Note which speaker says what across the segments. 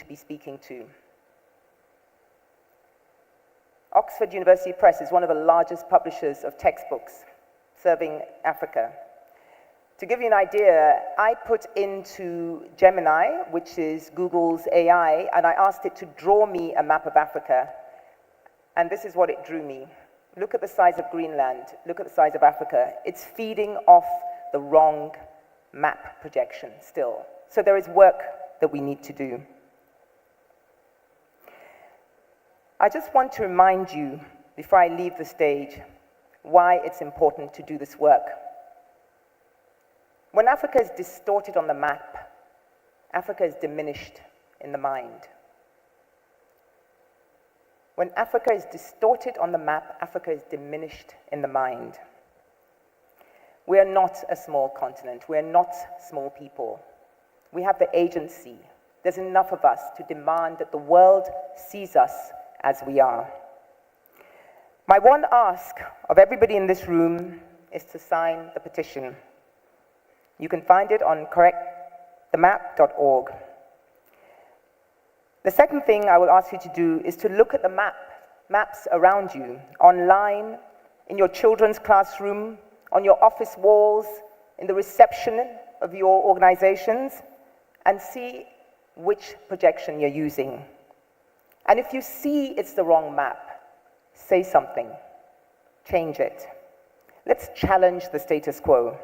Speaker 1: be speaking to. Oxford University Press is one of the largest publishers of textbooks serving Africa. To give you an idea, I put into Gemini, which is Google's AI, and I asked it to draw me a map of Africa. And this is what it drew me. Look at the size of Greenland. Look at the size of Africa. It's feeding off the wrong map projection still. So there is work that we need to do. I just want to remind you, before I leave the stage, why it's important to do this work. When Africa is distorted on the map, Africa is diminished in the mind. When Africa is distorted on the map, Africa is diminished in the mind. We are not a small continent. We are not small people. We have the agency. There's enough of us to demand that the world sees us as we are. My one ask of everybody in this room is to sign the petition. You can find it on correctthemap.org. The second thing I will ask you to do is to look at the maps around you, online, in your children's classroom, on your office walls, in the reception of your organizations, and see which projection you're using. And if you see it's the wrong map, say something, change it. Let's challenge the status quo.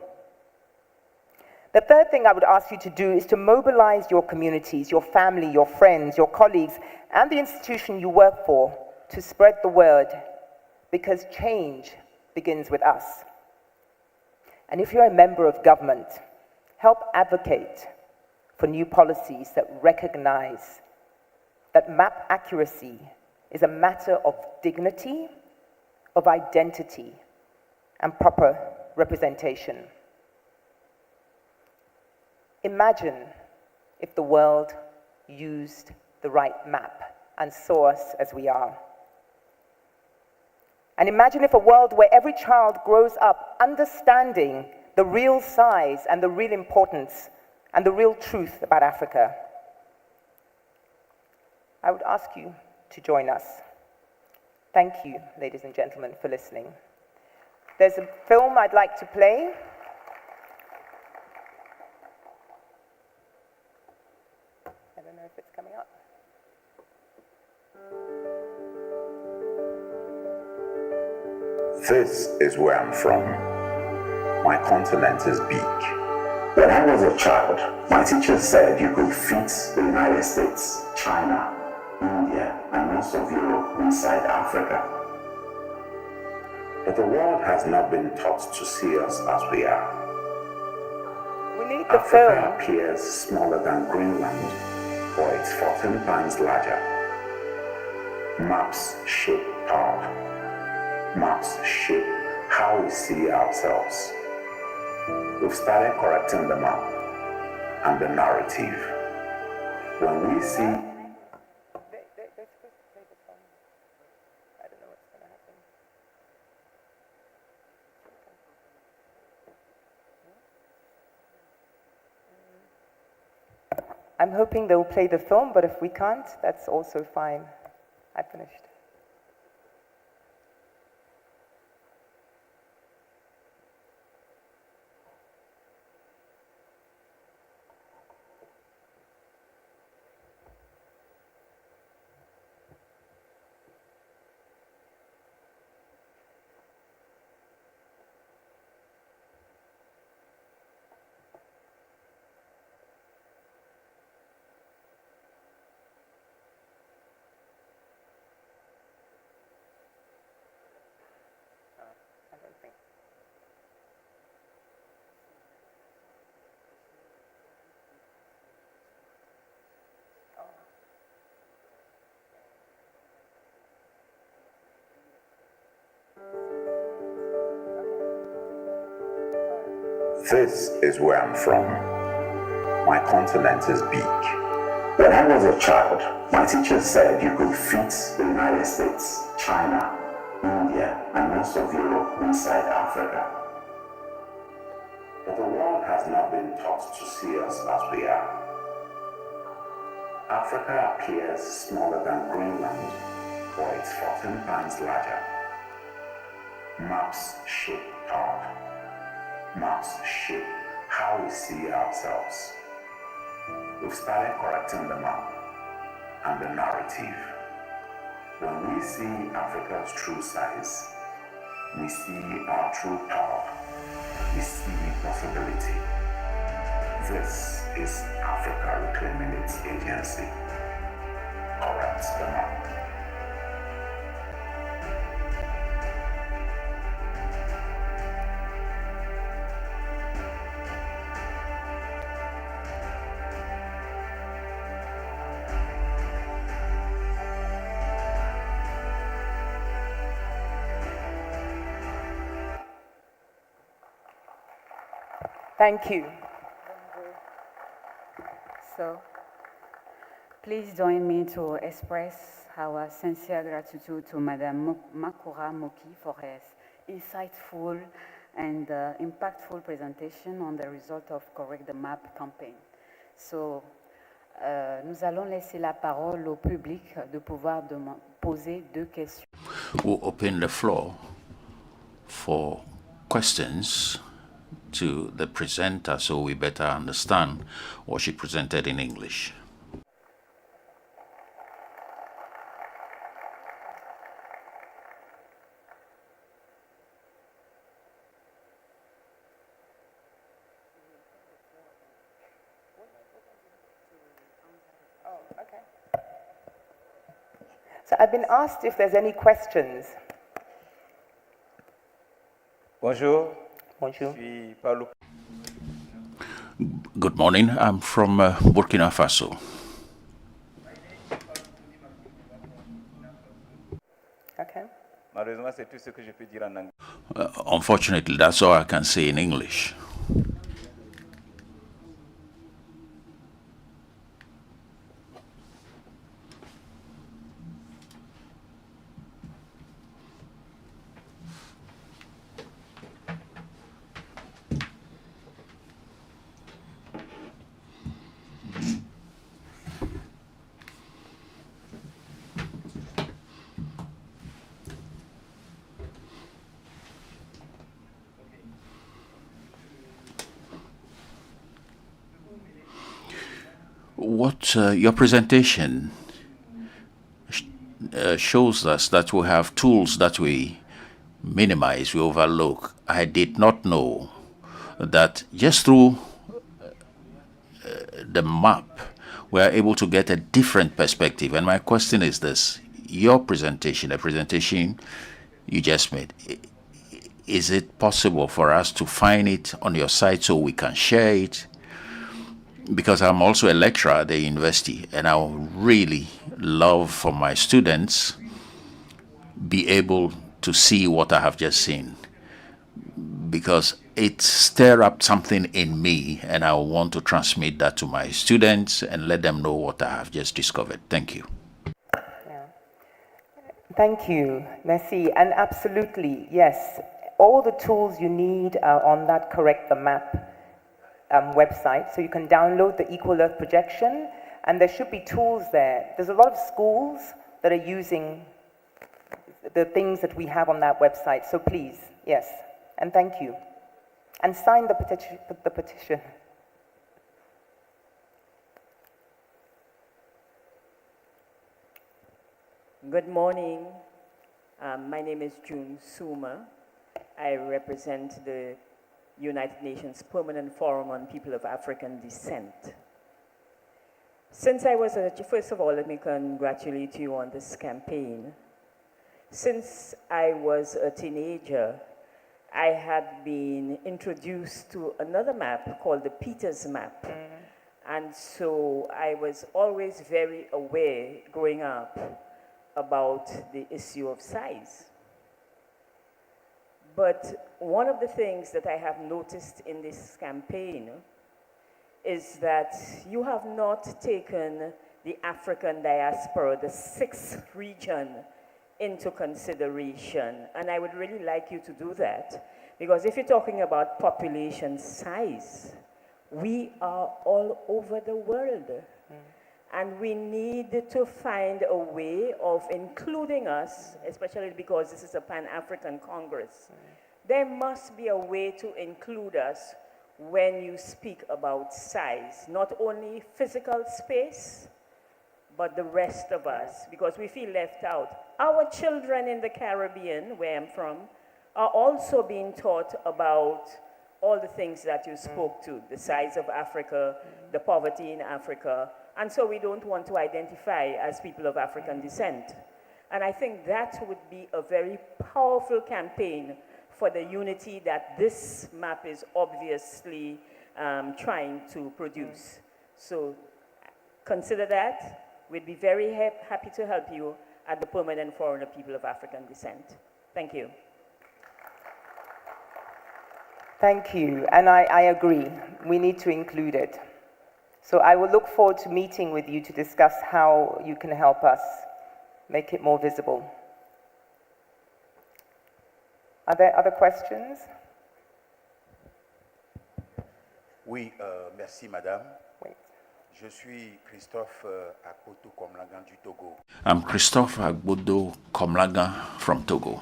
Speaker 1: The third thing I would ask you to do is to mobilize your communities, your family, your friends, your colleagues, and the institution you work for to spread the word, because change begins with us. And if you're a member of government, help advocate for new policies that recognize that map accuracy is a matter of dignity, of identity, and proper representation. Imagine if the world used the right map and saw us as we are. And imagine if a world where every child grows up understanding the real size and the real importance and the real truth about Africa. I would ask you to join us. Thank you, ladies and gentlemen, for listening. There's a film I'd like to play. I don't know if it's coming up.
Speaker 2: This is where I'm from. My continent is big.
Speaker 3: When I was a child, my teacher said you could fit the United States, China, India, and most of Europe inside Africa.
Speaker 2: But the world has not been taught to see us as we are.
Speaker 1: We need the
Speaker 2: Africa
Speaker 1: film.
Speaker 2: appears smaller than Greenland, but it's 14 times larger. Maps shape power. Maps shape how we see ourselves. We've started correcting the map and the narrative. When we see
Speaker 1: They're supposed to play the song. I don't know what's going to happen. I'm hoping they'll play the film, but if we can't, that's also fine. I finished. I don't think.
Speaker 2: this is where I'm from. My continent is big.
Speaker 3: When I was a child, my teacher said you could fit the United States, China, India, and most of Europe inside Africa.
Speaker 2: But the world has not been taught to see us as we are. Africa appears smaller than Greenland, or it's 14 times larger. Maps shape thought. Maps shape how we see ourselves. We've started correcting the map and the narrative. When we see Africa's true size, we see our true power. We see possibility. This is Africa reclaiming its agency. Correct the map.
Speaker 1: Thank you.
Speaker 4: So, please join me to express our sincere gratitude to Madame Makura Moki for her insightful and impactful presentation on the result of Correct the Map campaign. So, nous allons laisser la parole au public de pouvoir poser 2 questions.
Speaker 5: We'll open the floor for questions to the presenter so we better understand what she presented in English.
Speaker 1: So I've been asked if there's any questions.
Speaker 6: Bonjour,
Speaker 1: Bonjour.
Speaker 6: je suis Paulo.
Speaker 5: Good morning. I'm from Burkina Faso.
Speaker 1: Okay.
Speaker 6: Malheureusement, c'est tout ce que je peux dire en anglais.
Speaker 5: Unfortunately, that's all I can say in English. What your presentation shows us that we have tools that we minimize, we overlook. I did not know that just through the map, we are able to get a different perspective. And my question is this: your presentation, the presentation you just made, is it possible for us to find it on your site so we can share it? Because I'm also a lecturer at the university, and I would really love for my students be able to see what I have just seen, because it stirred up something in me, and I want to transmit that to my students and let them know what I have just discovered. Thank you.
Speaker 1: Yeah. Thank you, merci. And absolutely, yes, all the tools you need are on that Correct the Map website, so you can download the Equal Earth projection, and there should be tools there. There's a lot of schools that are using the things that we have on that website, so please, yes, and thank you. And sign the petition.
Speaker 7: Good morning. My name is June Suma. I represent the United Nations Permanent Forum on People of African Descent. Since I was first of all, let me congratulate you on this campaign. Since I was a teenager, I had been introduced to another map called the Peters map. And so I was always very aware growing up about the issue of size. But one of the things that I have noticed in this campaign is that you have not taken the African diaspora, the 6th region, into consideration. And I would really like you to do that, because if you're talking about population size, we are all over the world. And we need to find a way of including us, especially because this is a Pan-African Congress. There must be a way to include us when you speak about size, not only physical space, but the rest of us, because we feel left out. Our children in the Caribbean, where I'm from, are also being taught about all the things that you spoke to, the size of Africa, the poverty in Africa, and so we don't want to identify as people of African descent. And I think that would be a very powerful campaign for the unity that this map is obviously trying to produce. So consider that. We'd be very happy to help you at the Permanent Forum of People of African Descent. Thank you.
Speaker 1: Thank you, and I agree. We need to include it. So I will look forward to meeting with you to discuss how you can help us make it more visible. Are there other questions?
Speaker 8: Oui, merci madame.
Speaker 1: Wait.
Speaker 8: Je suis Christophe Akpoto Komlagan du Togo.
Speaker 5: I'm Christophe Agbodo Komlagan from Togo.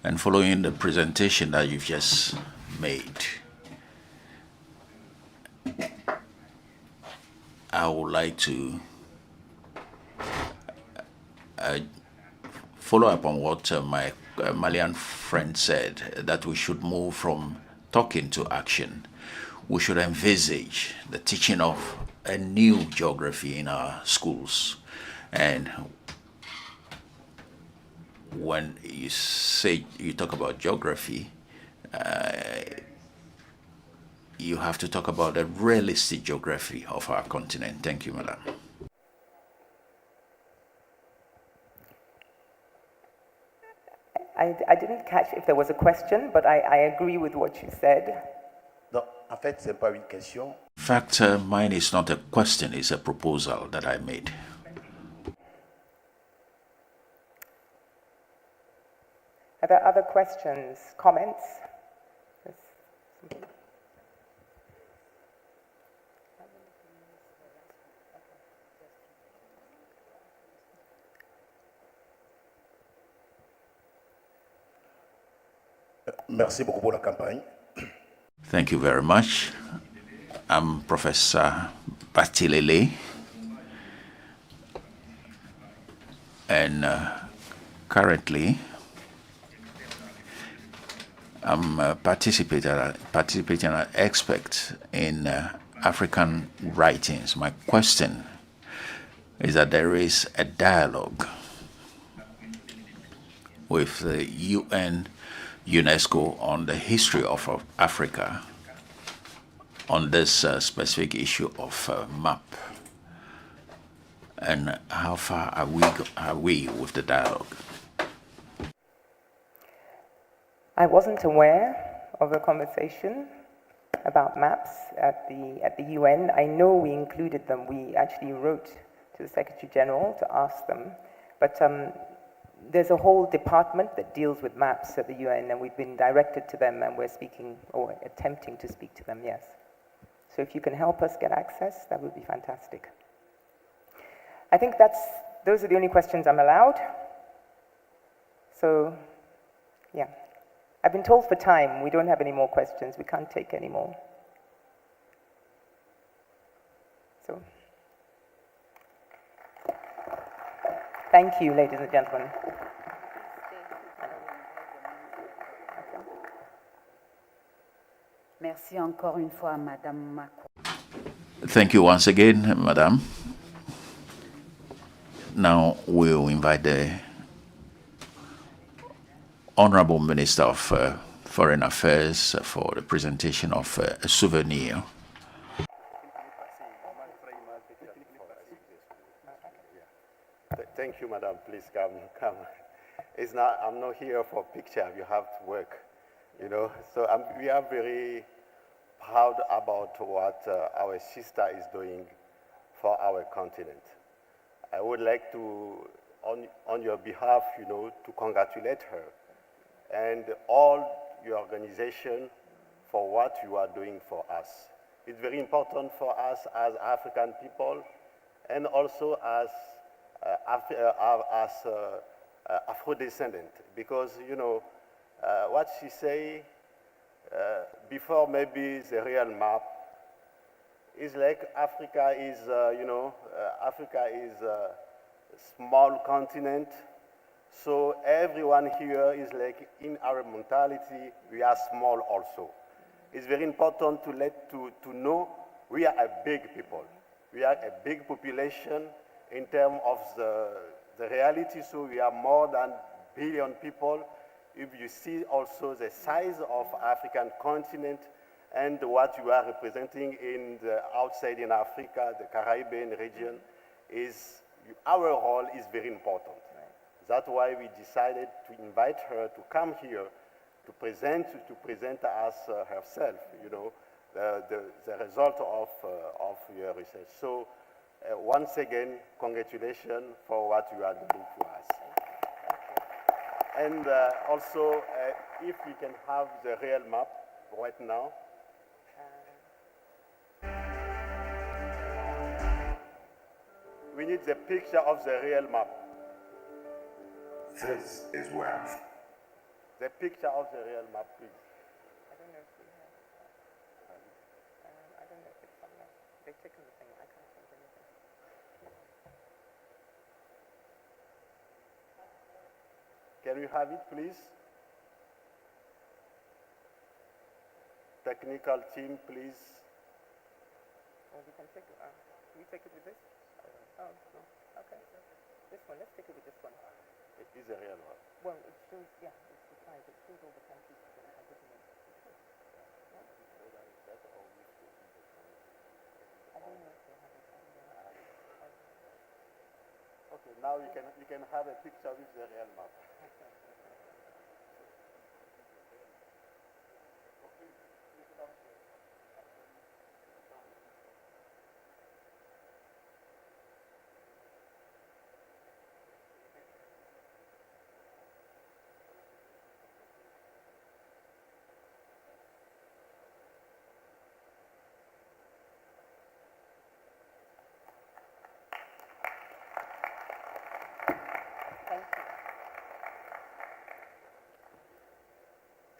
Speaker 5: And following the presentation that you've just made, I would like to follow up on what my Malian friend said, that we should move from talking to action. We should envisage the teaching of a new geography in our schools. And when you talk about geography, you have to talk about a realistic geography of our continent. Thank you, madam.
Speaker 1: I didn't catch if there was a question, but I agree with what you said.
Speaker 8: Non, en fait, c'est pas une question.
Speaker 5: In fact, mine is not a question, it's a proposal that I made.
Speaker 1: Are there other questions, comments? Yes.
Speaker 8: Merci beaucoup pour la campagne.
Speaker 5: Thank you very much. I'm Professor Batilele, and currently I'm participating as an expert in African writings. My question is that there is a dialogue with the UN, UNESCO on the history of Africa on this specific issue of map. And how far are we with the dialogue?
Speaker 1: I wasn't aware of a conversation about maps at the UN. I know we included them. We actually wrote to the Secretary General to ask them. But there's a whole department that deals with maps at the UN, and we've been directed to them, and we're speaking or attempting to speak to them, yes. So if you can help us get access, that would be fantastic. I think those are the only questions I'm allowed. So, yeah. I've been told for time, we don't have any more questions. We can't take any more. So, thank you, ladies and gentlemen.
Speaker 4: Merci encore une fois, Madame Macron.
Speaker 5: Thank you once again, Madam. Now we'll invite the Honorable Minister of Foreign Affairs for the presentation of a souvenir.
Speaker 9: Thank you, Madam. Please come. I'm not here for picture. You have to work, you know. So we are very proud about what our sister is doing for our continent. I would like to, on your behalf, you know, to congratulate her and all your organization for what you are doing for us. It's very important for us as African people and also as Afro-descendant, because, you know, what she say before maybe the real map is like Africa is, Africa is a small continent. So everyone here is like, in our mentality, we are small also. It's very important to know we are a big people. We are a big population in terms of the reality, so we are more than billion people. If you see also the size of African continent and what you are representing in the outside in Africa, the Caribbean region, is our role is very important. That's why we decided to invite her to come here to present us herself, you know, the result of your research. So once again, congratulations for what you are doing to us. And also, if we can have the real map right now. We need the picture of the real map.
Speaker 2: This is where.
Speaker 9: The picture of the real map, please.
Speaker 1: I don't know if we have. I don't know if it's on there. They've taken the thing. I can't change anything.
Speaker 9: Can we have it, please? Technical team, please.
Speaker 1: Or we can take it. Can we take it with this? Oh, no. Okay. This one. Let's take it with this one.
Speaker 9: It is a real one.
Speaker 1: Well, it shows, yeah, it's the size. It shows all the countries that are participating. I don't know if they have it on there.
Speaker 9: Okay, now you can have a picture with the real map.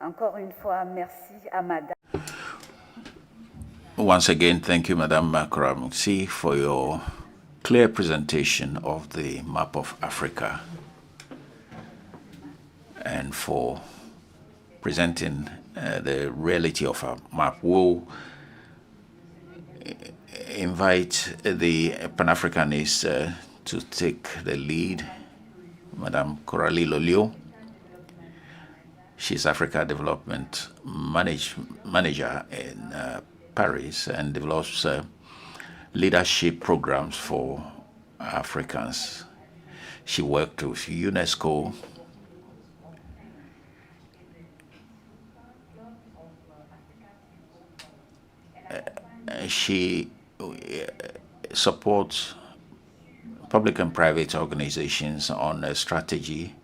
Speaker 4: Encore une fois, merci à Madame.
Speaker 5: Once again, thank you, Madame Makura-Muxi, for your clear presentation of the map of Africa and for presenting the reality of our map. We'll invite the Pan-Africanists to take the lead. Madame Coralie Lolio. She's Africa Development Manager in Paris and develops leadership programs for Africans. She worked with UNESCO. She supports public and private organizations on a strategy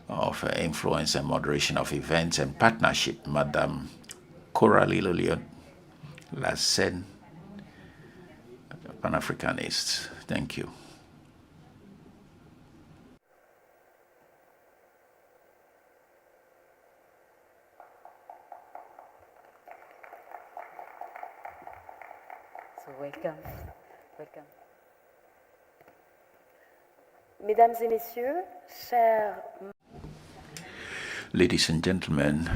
Speaker 5: of influence and moderation of events and partnership. Madame Coralie Lolio, la scène Pan-Africaniste. Thank you.
Speaker 4: So welcome. Welcome.
Speaker 10: Mesdames et messieurs, chers...
Speaker 5: Ladies and gentlemen,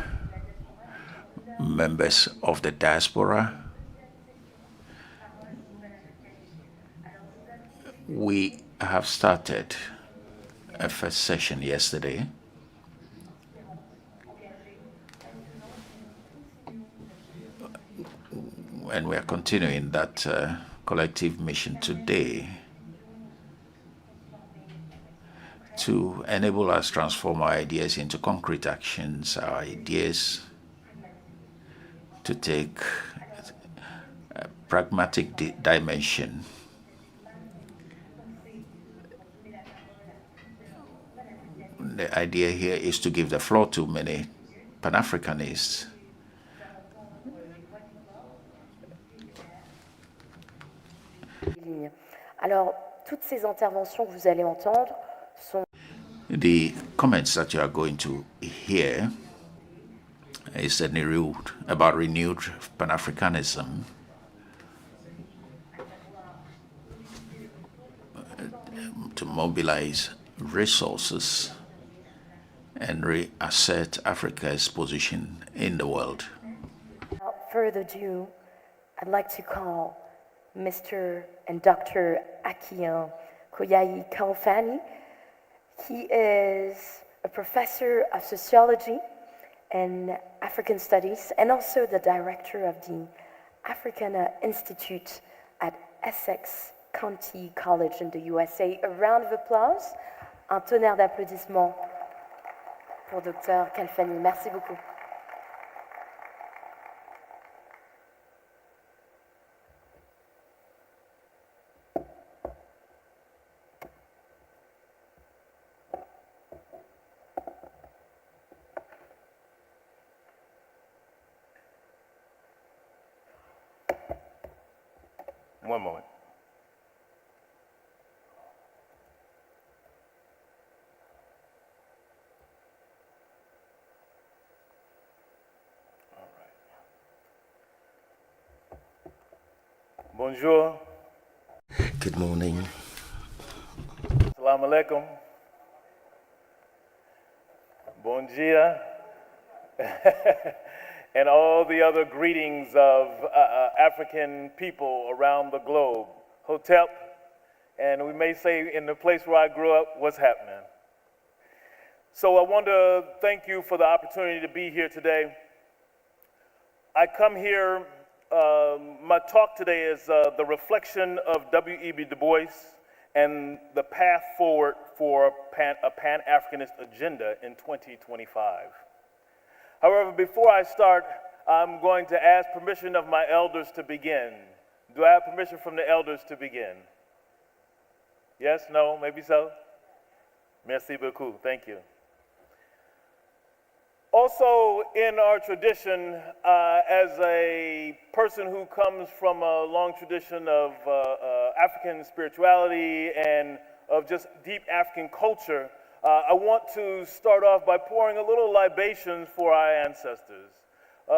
Speaker 5: members of the diaspora, we have started a first session yesterday. And we are continuing that collective mission today to enable us transform our ideas into concrete actions, our ideas to take a pragmatic dimension. The idea here is to give the floor to many Pan-Africanists
Speaker 10: ces interventions que vous allez entendre sont...
Speaker 5: The comments that you are going to hear is about renewed Pan-Africanism, to mobilize resources and reassert Africa's position in the world.
Speaker 10: Without further ado, I'd like to call Mr. and Dr. Akian Koyayi Kalfani. He is a professor of sociology and African studies and also the director of the Africana Institute at Essex County College in the USA. A round of applause, un tonnerre d'applaudissements pour Dr. Kalfani. Merci beaucoup.
Speaker 11: One moment. All right. Bonjour.
Speaker 12: Good morning.
Speaker 11: Assalamu alaikum. Bon dia. And all the other greetings of African people around the globe. Hotep, and we may say in the place where I grew up, what's happening? So I want to thank you for the opportunity to be here today. I come here, my talk today is the reflection of W.E.B. Du Bois and the path forward for a Pan-Africanist agenda in 2025. However, before I start, I'm going to ask permission of my elders to begin. Do I have permission from the elders to begin? Yes, no, maybe so? Merci beaucoup, thank you. Also, in our tradition, as a person who comes from a long tradition of African spirituality and of just deep African culture, I want to start off by pouring a little libations for our ancestors. We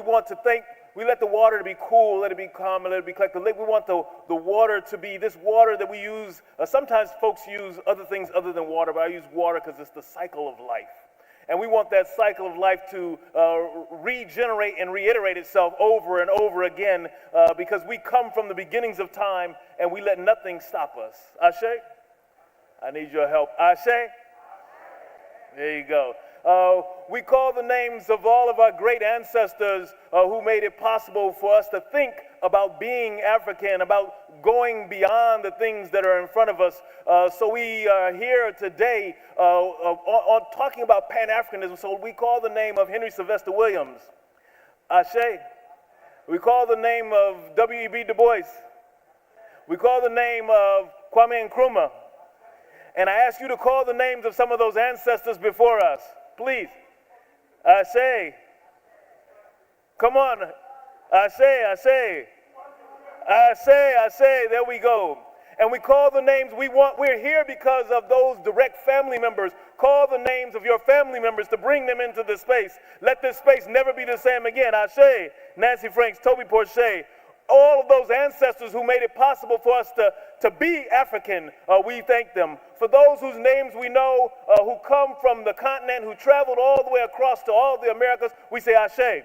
Speaker 11: want to thank, we let the water to be cool, let it be calm, and let it be collected. We want the water to be this water that we use. Sometimes folks use other things other than water, but I use water because it's the cycle of life. And we want that cycle of life to regenerate and reiterate itself over and over again because we come from the beginnings of time and we let nothing stop us. Ashe? I need your help. Ashe? There you go. We call the names of all of our great ancestors who made it possible for us to think about being African, about going beyond the things that are in front of us. So we are here today on talking about Pan-Africanism. So we call the name of Henry Sylvester Williams. Ashe. We call the name of W.E.B. Du Bois. We call the name of Kwame Nkrumah. And I ask you to call the names of some of those ancestors before us, please. Ashe. Come on. Ashe, Ashe. Ashe, Ashe. There we go. And we call the names we're here because of those direct family members. Call the names of your family members to bring them into this space. Let this space never be the same again. Ashe, Nancy Franks, Toby Porche, all of those ancestors who made it possible for us to be African, we thank them. For those whose names we know, who come from the continent, who traveled all the way across to all the Americas, we say Ashe.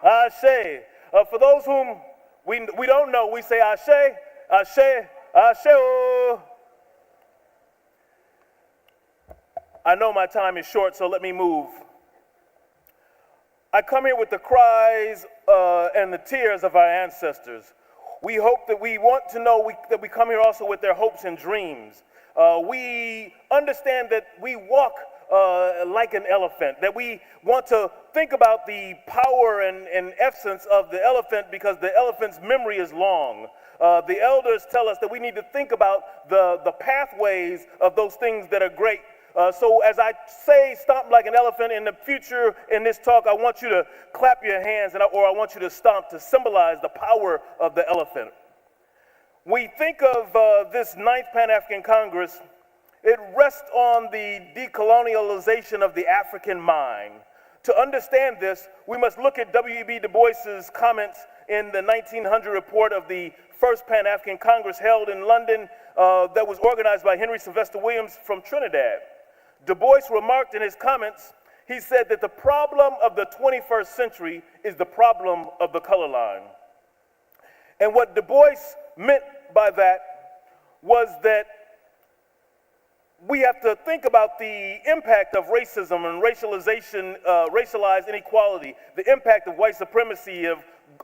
Speaker 11: Ashe. For those whom we don't know, we say Ashe, Ashe, Ashe. I know my time is short, so let me move. I come here with the cries and the tears of our ancestors. We hope that we want to know that we come here also with their hopes and dreams. We understand that we walk like an elephant, that we want to think about the power and essence of the elephant because the elephant's memory is long. The elders tell us that we need to think about the pathways of those things that are great. So as I say stomp like an elephant in the future in this talk, I want you to clap your hands or I want you to stomp to symbolize the power of the elephant. We think of this 9th Pan-African Congress, it rests on the decolonialization of the African mind. To understand this, we must look at W.E.B. Du Bois's comments in the 1900 report of the First Pan-African Congress held in London that was organized by Henry Sylvester Williams from Trinidad. Du Bois remarked in his comments, he said that the problem of the 21st century is the problem of the color line. And what Du Bois meant by that was that we have to think about the impact of racism and racialization, racialized inequality, the impact of white supremacy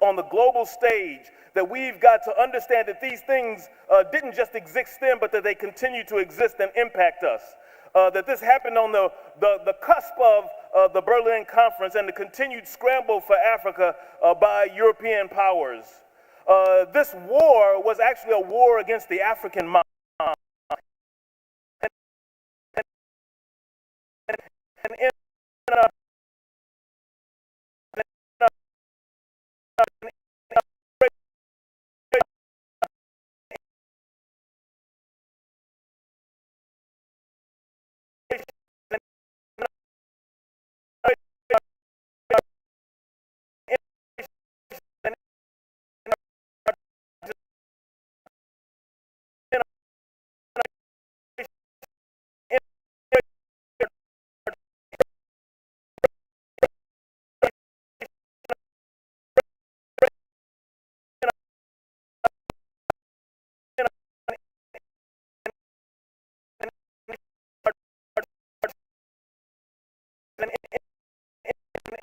Speaker 11: on the global stage, that we've got to understand that these things didn't just exist then, but that they continue to exist and impact us. That this happened on the cusp of the Berlin Conference and the continued scramble for Africa by European powers. This war was actually a war against the African mind.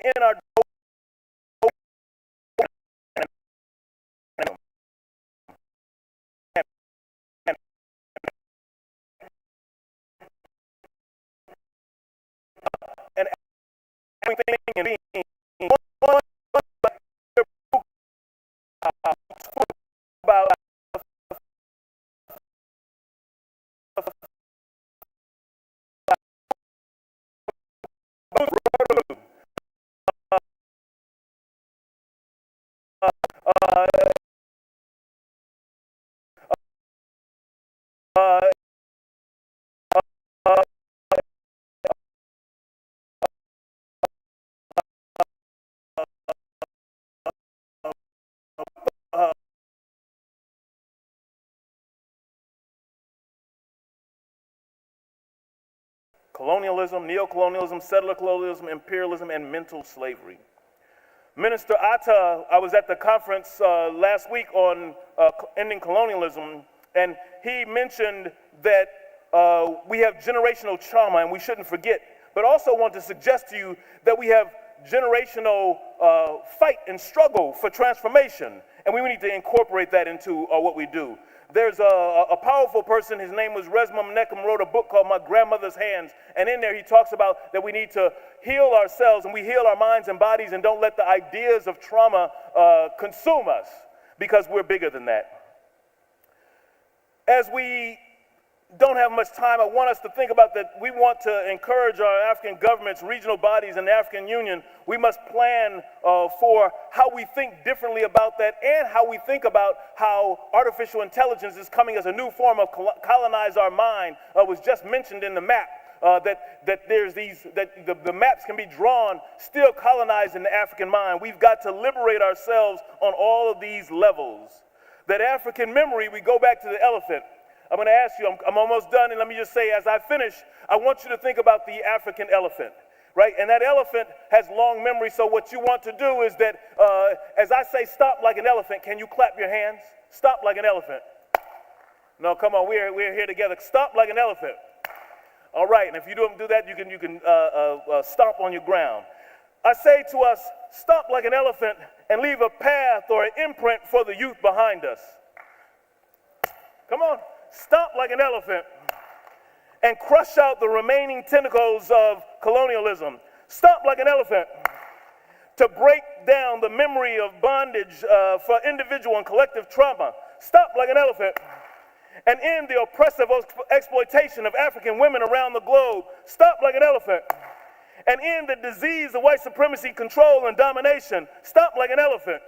Speaker 11: In our and everything and being about colonialism, neocolonialism, settler colonialism, imperialism, and mental slavery. Minister Atta, I was at the conference last week on ending colonialism, and he mentioned that we have generational trauma and we shouldn't forget, but also want to suggest to you that we have generational fight and struggle for transformation, and we need to incorporate that into what we do. There's a powerful person, his name was Resma Menakem, wrote a book called My Grandmother's Hands, and in there he talks about that we need to heal ourselves and we heal our minds and bodies and don't let the ideas of trauma consume us, because we're bigger than that. As we don't have much time, I want us to think about that we want to encourage our African governments, regional bodies, and the African Union. We must plan for how we think differently about that and how we think about how artificial intelligence is coming as a new form of colonize our mind. Was just mentioned in the map. That there's these, that the maps can be drawn, still colonized in the African mind. We've got to liberate ourselves on all of these levels. That African memory, we go back to the elephant. I'm going to ask you, I'm almost done, and let me just say, as I finish, I want you to think about the African elephant, right? And that elephant has long memory, so what you want to do is that, as I say, stop like an elephant, can you clap your hands? Stop like an elephant. No, come on, we're here together. Stop like an elephant. All right, and if you don't do that, you can stomp on your ground. I say to us, stop like an elephant and leave a path or an imprint for the youth behind us. Come on. Stop like an elephant and crush out the remaining tentacles of colonialism. Stop like an elephant to break down the memory of bondage for individual and collective trauma. Stop like an elephant and end the oppressive exploitation of African women around the globe. Stop like an elephant. And end the disease of white supremacy, control, and domination. Stop like an elephant.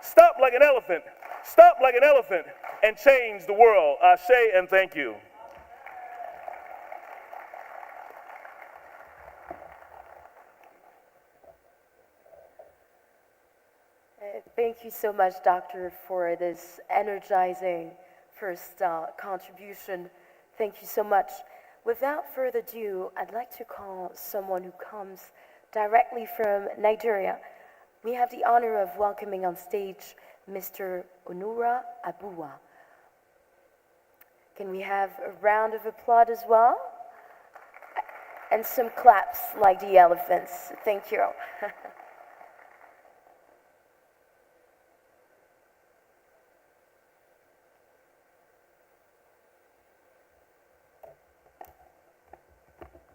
Speaker 11: Stop like an elephant. Stop like an elephant. And change the world. Ashe and thank you.
Speaker 10: Thank you so much, Doctor, for this energizing first contribution. Thank you so much. Without further ado, I'd like to call someone who comes directly from Nigeria. We have the honor of welcoming on stage Mr. Onura Abuwa. Can we have a round of applause as well? And some claps like the elephants. Thank you.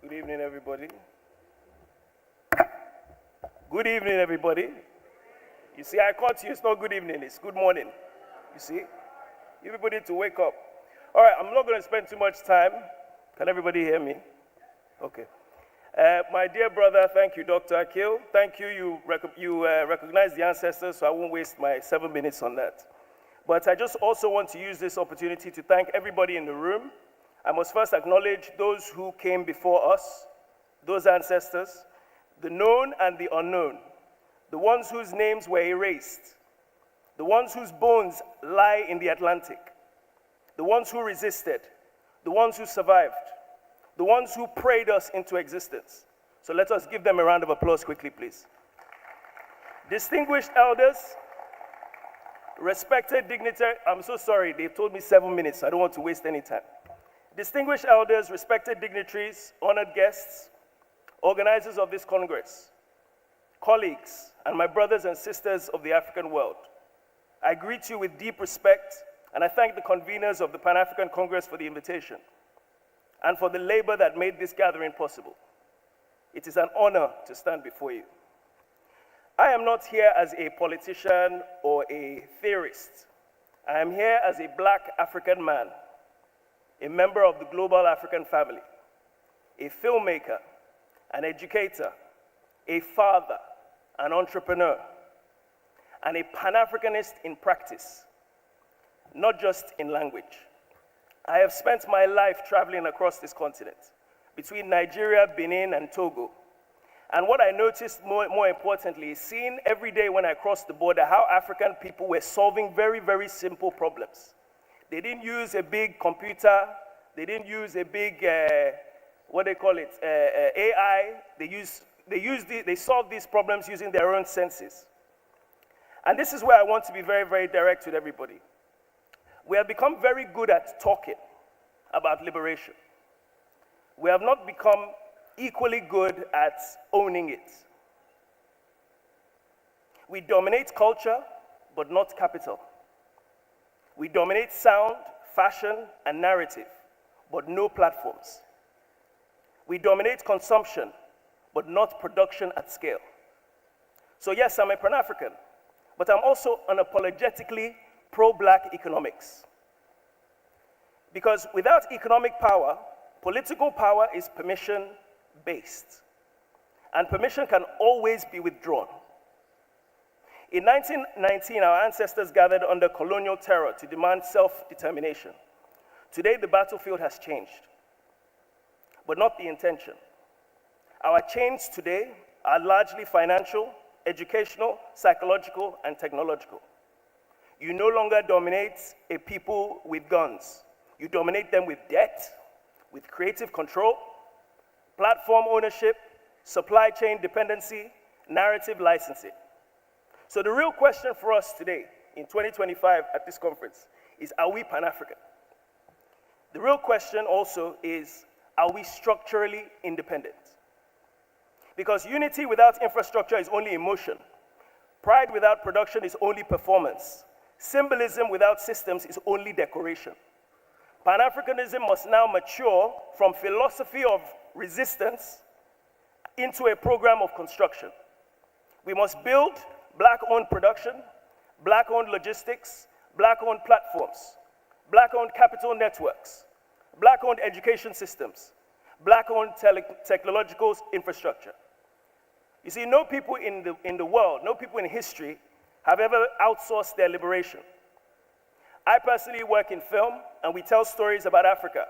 Speaker 11: Good evening, everybody. Good evening, everybody. You see, I caught you. It's not good evening. It's good morning. You see? Everybody need to wake up. All right, I'm not going to spend too much time. Can everybody hear me? Okay. My dear brother, thank you, Dr. Akil. Thank you. You recognize the ancestors, so I won't waste my 7 minutes on that. But I just also want to use this opportunity to thank everybody in the room. I must first acknowledge those who came before us, those ancestors, the known and the unknown, the ones whose names were erased, the ones whose bones lie in the Atlantic, the ones who resisted, the ones who survived, the ones who prayed us into existence. So let us give them a round of applause quickly, please. Distinguished elders, respected dignitaries, I'm so sorry, they've told me 7 minutes, so I don't want to waste any time. Distinguished elders, respected dignitaries, honored guests, organizers of this Congress, colleagues, and my brothers and sisters of the African world, I greet you with deep respect, and I thank the conveners of the Pan-African Congress for the invitation and for the labor that made this gathering possible. It is an honor to stand before you. I am not here as a politician or a theorist. I am here as a Black African man, a member of the global African family, a filmmaker, an educator, a father, an entrepreneur, and a Pan-Africanist in practice, not just in language. I have spent my life traveling across this continent, between Nigeria, Benin, and Togo. And what I noticed more importantly is seeing every day when I crossed the border how African people were solving very, very simple problems. They didn't use a big computer. They didn't use a big, AI. They solved these problems using their own senses. And this is where I want to be very, very direct with everybody. We have become very good at talking about liberation. We have not become equally good at owning it. We dominate culture, but not capital. We dominate sound, fashion, and narrative, but no platforms. We dominate consumption, but not production at scale. So yes, I'm a Pan-African, but I'm also unapologetically pro-Black economics. Because without economic power, political power is permission-based, and permission can always be withdrawn. In 1919, our ancestors gathered under colonial terror to demand self-determination. Today, the battlefield has changed, but not the intention. Our chains today are largely financial, educational, psychological, and technological. You no longer dominate a people with guns. You dominate them with debt, with creative control, platform ownership, supply chain dependency, narrative licensing. So the real question for us today, in 2025 at this conference, is are we Pan-African? The real question also is, are we structurally independent? Because unity without infrastructure is only emotion. Pride without production is only performance. Symbolism without systems is only decoration. Pan-Africanism must now mature from philosophy of resistance into a program of construction. We must build Black-owned production, Black-owned logistics, Black-owned platforms, Black-owned capital networks, Black-owned education systems, Black-owned technological infrastructure. You see, no people in the world, no people in history have ever outsourced their liberation. I personally work in film, and we tell stories about Africa.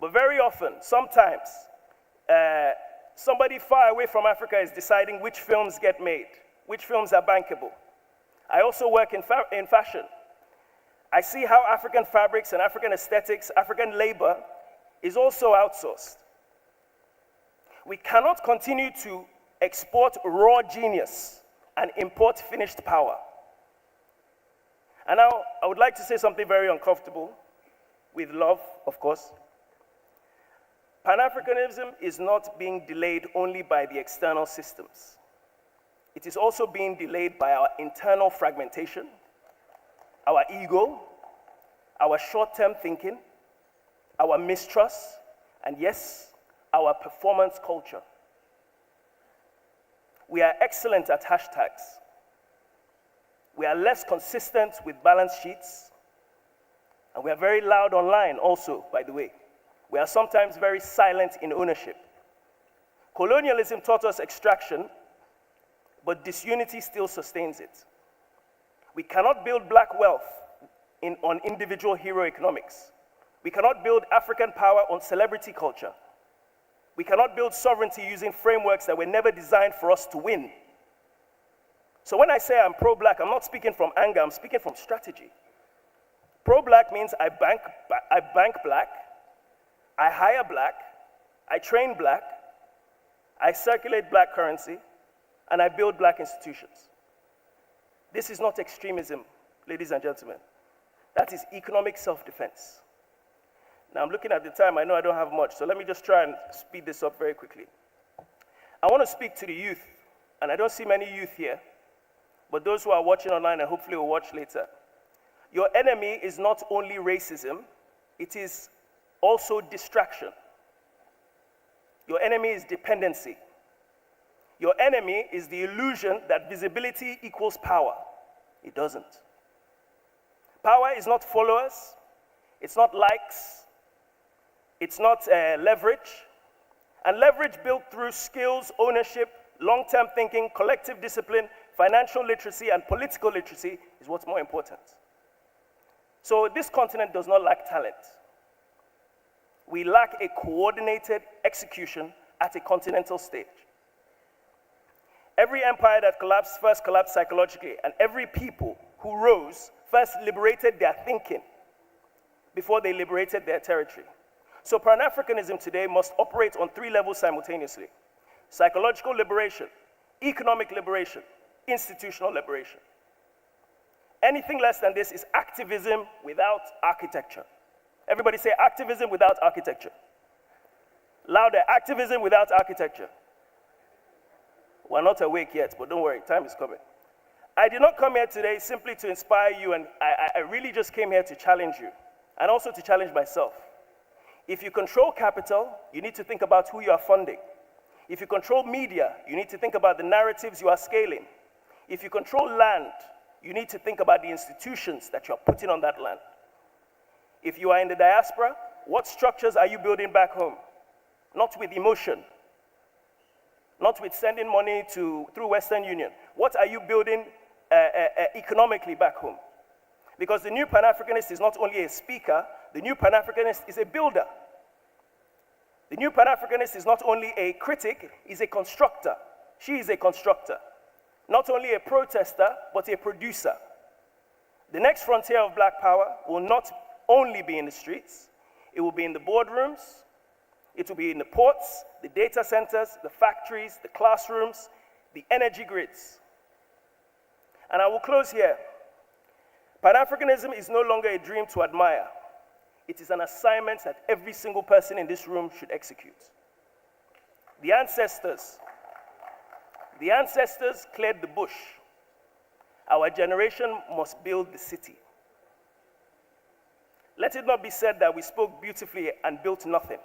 Speaker 11: But very often, sometimes, somebody far away from Africa is deciding which films get made, which films are bankable. I also work in fashion. I see how African fabrics and African aesthetics, African labor, is also outsourced. We cannot continue to export raw genius and import finished power. And now, I would like to say something very uncomfortable, with love, of course. Pan-Africanism is not being delayed only by the external systems. It is also being delayed by our internal fragmentation, our ego, our short-term thinking, our mistrust, and yes, our performance culture. We are excellent at hashtags. We are less consistent with balance sheets, and we are very loud online also, by the way. We are sometimes very silent in ownership. Colonialism taught us extraction, but disunity still sustains it. We cannot build black wealth on individual hero economics. We cannot build African power on celebrity culture. We cannot build sovereignty using frameworks that were never designed for us to win. So when I say I'm pro-black, I'm not speaking from anger, I'm speaking from strategy. Pro-black means I bank black, I hire black, I train black, I circulate black currency, and I build black institutions. This is not extremism, ladies and gentlemen. That is economic self-defense. Now I'm looking at the time, I know I don't have much, so let me just try and speed this up very quickly. I want to speak to the youth, and I don't see many youth here, but those who are watching online and hopefully will watch later. Your enemy is not only racism, it is also distraction. Your enemy is dependency. Your enemy is the illusion that visibility equals power. It doesn't. Power is not followers, it's not likes, it's not leverage. And leverage built through skills, ownership, long-term thinking, collective discipline, financial literacy, and political literacy is what's more important. So this continent does not lack talent. We lack a coordinated execution at a continental stage. Every empire that collapsed first collapsed psychologically, and every people who rose first liberated their thinking before they liberated their territory. So Pan-Africanism today must operate on 3 levels simultaneously: psychological liberation, economic liberation, institutional liberation. Anything less than this is activism without architecture. Everybody say activism without architecture. Louder, activism without architecture. We're not awake yet, but don't worry, time is coming. I did not come here today simply to inspire you, and I really just came here to challenge you, and also to challenge myself. If you control capital, you need to think about who you are funding. If you control media, you need to think about the narratives you are scaling. If you control land, you need to think about the institutions that you are putting on that land. If you are in the diaspora, what structures are you building back home? Not with emotion, not with sending money through Western Union. What are you building economically back home? Because the new Pan-Africanist is not only a speaker, the new Pan-Africanist is a builder. The new Pan-Africanist is not only a critic, he's a constructor. She is a constructor. Not only a protester, but a producer. The next frontier of black power will not only be in the streets, it will be in the boardrooms, it will be in the ports, the data centers, the factories, the classrooms, the energy grids. And I will close here. Pan-Africanism is no longer a dream to admire. It is an assignment that every single person in this room should execute. The ancestors cleared the bush. Our generation must build the city. Let it not be said that we spoke beautifully and built nothing.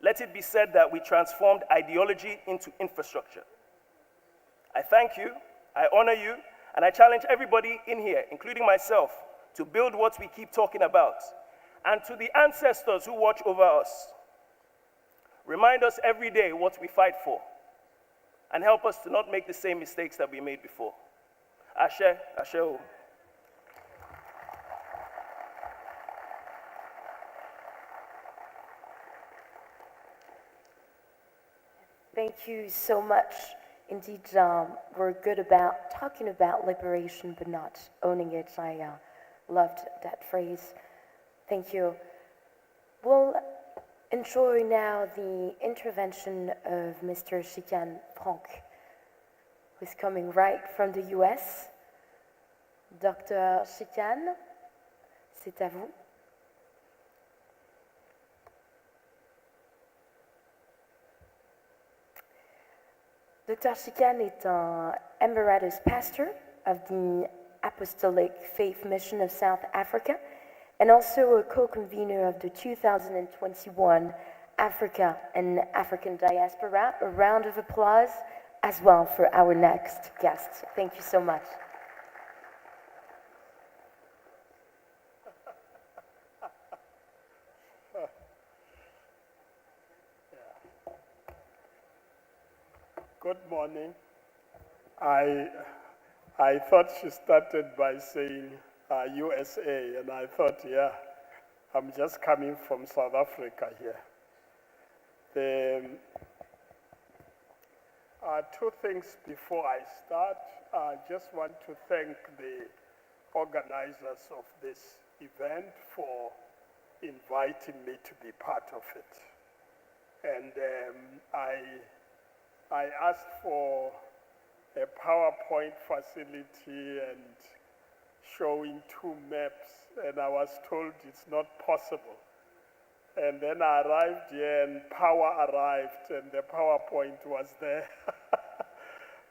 Speaker 11: Let it be said that we transformed ideology into infrastructure. I thank you, I honor you, and I challenge everybody in here, including myself, to build what we keep talking about, and to the ancestors who watch over us. Remind us every day what we fight for, and help us to not make the same mistakes that we made before. Ashe, Ashe. O.
Speaker 10: Thank you so much. Indeed, we're good about talking about liberation, but not owning it. I loved that phrase. Thank you. We'll enjoy now the intervention of Mr. Chicane Franck, who's coming right from the US. Dr. Chicane, c'est à vous. Dr. Chicane est un Emeritus Pastor of the Apostolic Faith Mission of South Africa and also a co-convener of the 2021 Africa and African Diaspora. A round of applause as well for our next guest. Thank you so much.
Speaker 13: Good morning. I thought she started by saying USA, and I thought, yeah, I'm just coming from South Africa here. Two things before I start. I just want to thank the organizers of this event for inviting me to be part of it. And I asked for a PowerPoint facility and showing two maps, and I was told it's not possible. And then I arrived here and power arrived and the PowerPoint was there,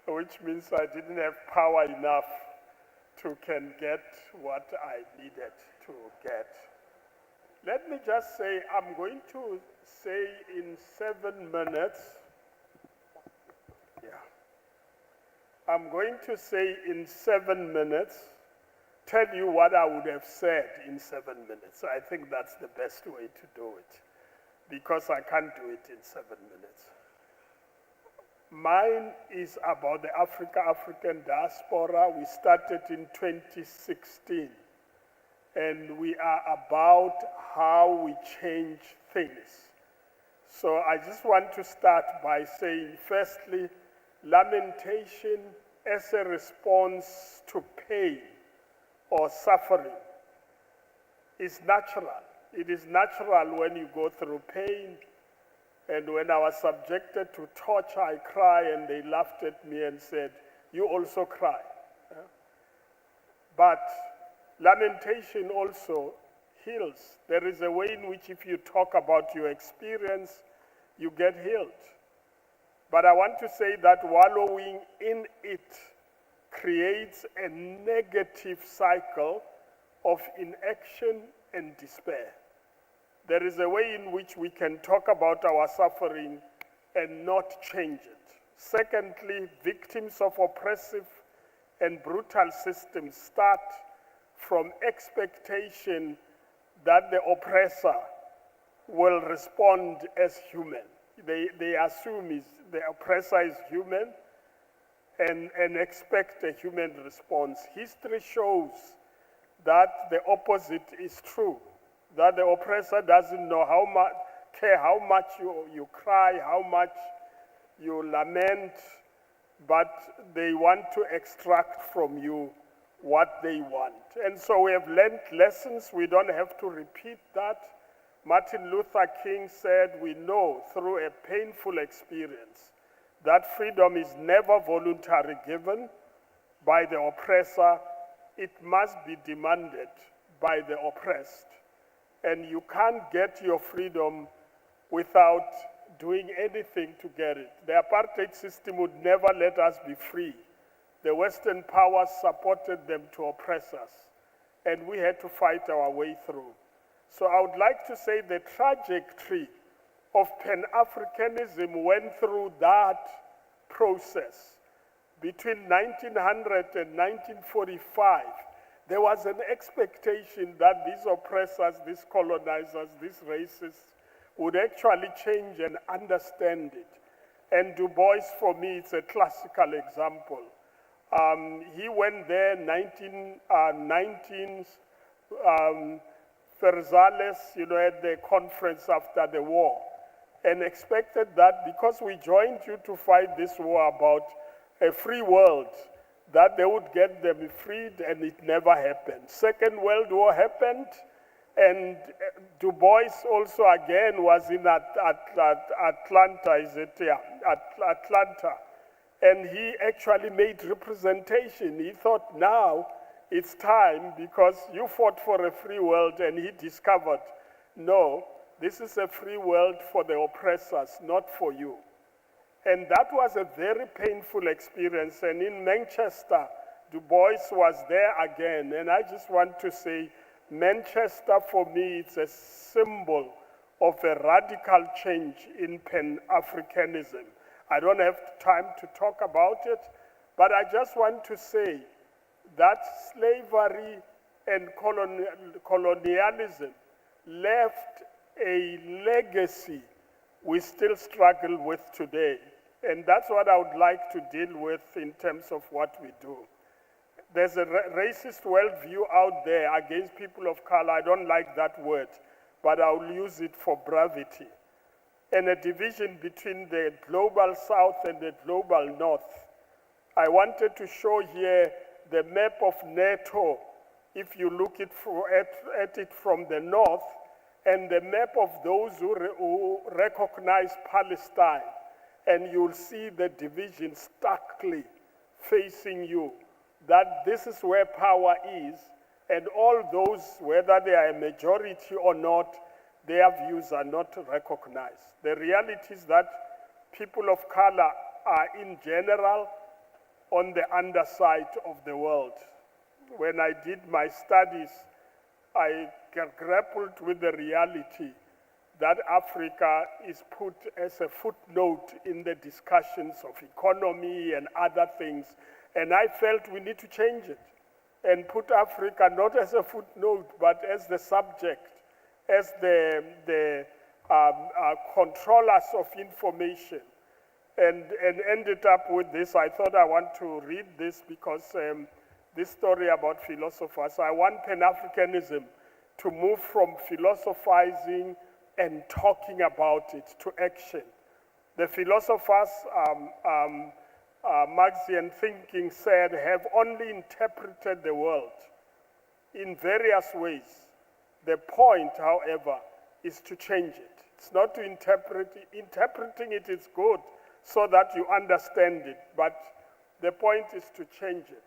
Speaker 13: which means I didn't have power enough to can get what I needed to get. Let me just say, I'm going to say in 7 minutes, I'm going to say in 7 minutes, tell you what I would have said in 7 minutes. I think that's the best way to do it, because I can't do it in 7 minutes. Mine is about the African diaspora. We started in 2016, and we are about how we change things. So I just want to start by saying, firstly, lamentation as a response to pain or suffering is natural. It is natural when you go through pain. And when I was subjected to torture, I cried, and they laughed at me and said, "You also cry." But lamentation also heals. There is a way in which if you talk about your experience, you get healed. But I want to say that wallowing in it creates a negative cycle of inaction and despair. There is a way in which we can talk about our suffering and not change it. Secondly, victims of oppressive and brutal systems start from expectation that the oppressor will respond as human. They assume the oppressor is human and expect a human response. History shows that the opposite is true, that the oppressor doesn't know care how much you cry, how much you lament, but they want to extract from you what they want. And so we have learned lessons. We don't have to repeat that. Martin Luther King said, we know through a painful experience that freedom is never voluntarily given by the oppressor. It must be demanded by the oppressed. And you can't get your freedom without doing anything to get it. The apartheid system would never let us be free. The Western powers supported them to oppress us, and we had to fight our way through. So I would like to say the trajectory of Pan-Africanism went through that process. Between 1900 and 1945, there was an expectation that these oppressors, these colonizers, these racists would actually change and understand it. And Du Bois, for me, it's a classical example. He went there 1919, Verzales, at the conference after the war, and expected that because we joined you to fight this war about a free world, that they would get them freed, and it never happened. Second World War happened, and Du Bois also again was in Atlanta, Atlanta, and he actually made representation. He thought now it's time because you fought for a free world, and he discovered, no, this is a free world for the oppressors, not for you. And that was a very painful experience. And in Manchester, Du Bois was there again. And I just want to say, Manchester for me, it's a symbol of a radical change in Pan-Africanism. I don't have time to talk about it, but I just want to say that slavery and colonialism left a legacy we still struggle with today. And that's what I would like to deal with in terms of what we do. There's a racist worldview out there against people of color. I don't like that word, but I'll use it for brevity. And a division between the global south and the global north. I wanted to show here the map of NATO, if you look at it from the north, and the map of those who recognize Palestine, and you'll see the division starkly facing you, that this is where power is, and all those, whether they are a majority or not, their views are not recognized. The reality is that people of color are in general on the underside of the world. When I did my studies, I grappled with the reality that Africa is put as a footnote in the discussions of economy and other things. And I felt we need to change it and put Africa not as a footnote, but as the subject, as the controllers of information. And ended up with this. I thought I want to read this because this story about philosophers. I want Pan-Africanism to move from philosophizing and talking about it to action. The philosophers, Marxian thinking said, have only interpreted the world in various ways. The point, however, is to change it. It's not to interpret it. Interpreting it is good so that you understand it, but the point is to change it.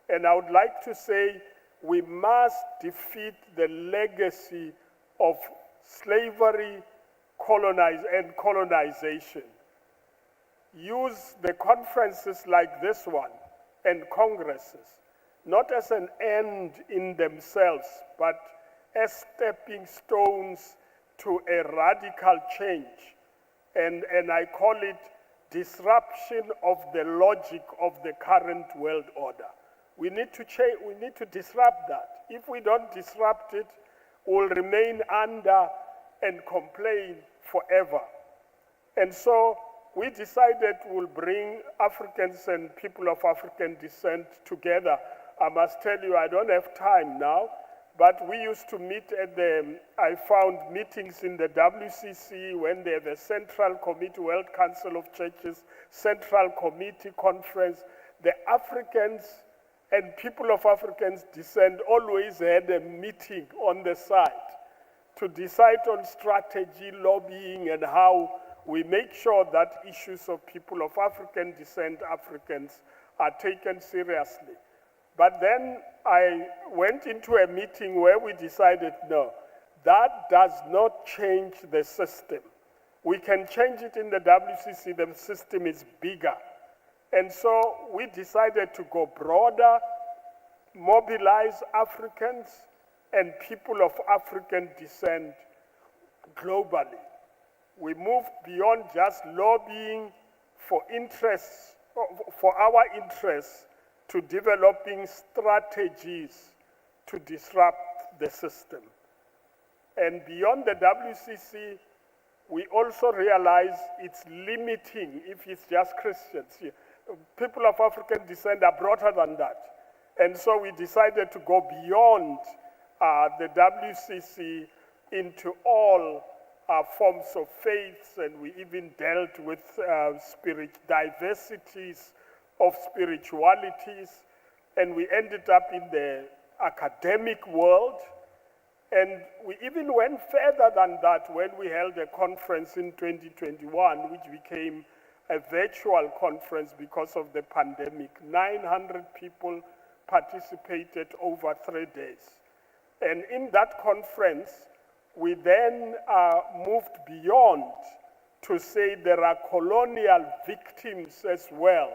Speaker 13: And I would like to say we must defeat the legacy of slavery and colonization. Use the conferences like this one and congresses, not as an end in themselves, but as stepping stones to a radical change. And I call it disruption of the logic of the current world order. We need to change, we need to disrupt that. If we don't disrupt it, we'll remain under and complain forever. And so we decided we'll bring Africans and people of African descent together. I must tell you, I don't have time now, but we used to meet at I found meetings in the WCC when they have a Central Committee, World Council of Churches, Central Committee Conference. The Africans and people of African descent always had a meeting on the side to decide on strategy, lobbying, and how we make sure that issues of people of African descent, Africans, are taken seriously. But then I went into a meeting where we decided, no, that does not change the system. We can change it in the WCC, the system is bigger. And so we decided to go broader, mobilize Africans and people of African descent globally. We moved beyond just lobbying for interests, for our interests, to developing strategies to disrupt the system. And beyond the WCC, we also realize it's limiting if it's just Christians. People of African descent are broader than that. And so we decided to go beyond the WCC into all forms of faiths, and we even dealt with diversities of spiritualities, and we ended up in the academic world, and we even went further than that when we held a conference in 2021, which became a virtual conference because of the pandemic. 900 people participated over 3 days. And in that conference, we then moved beyond to say there are colonial victims as well,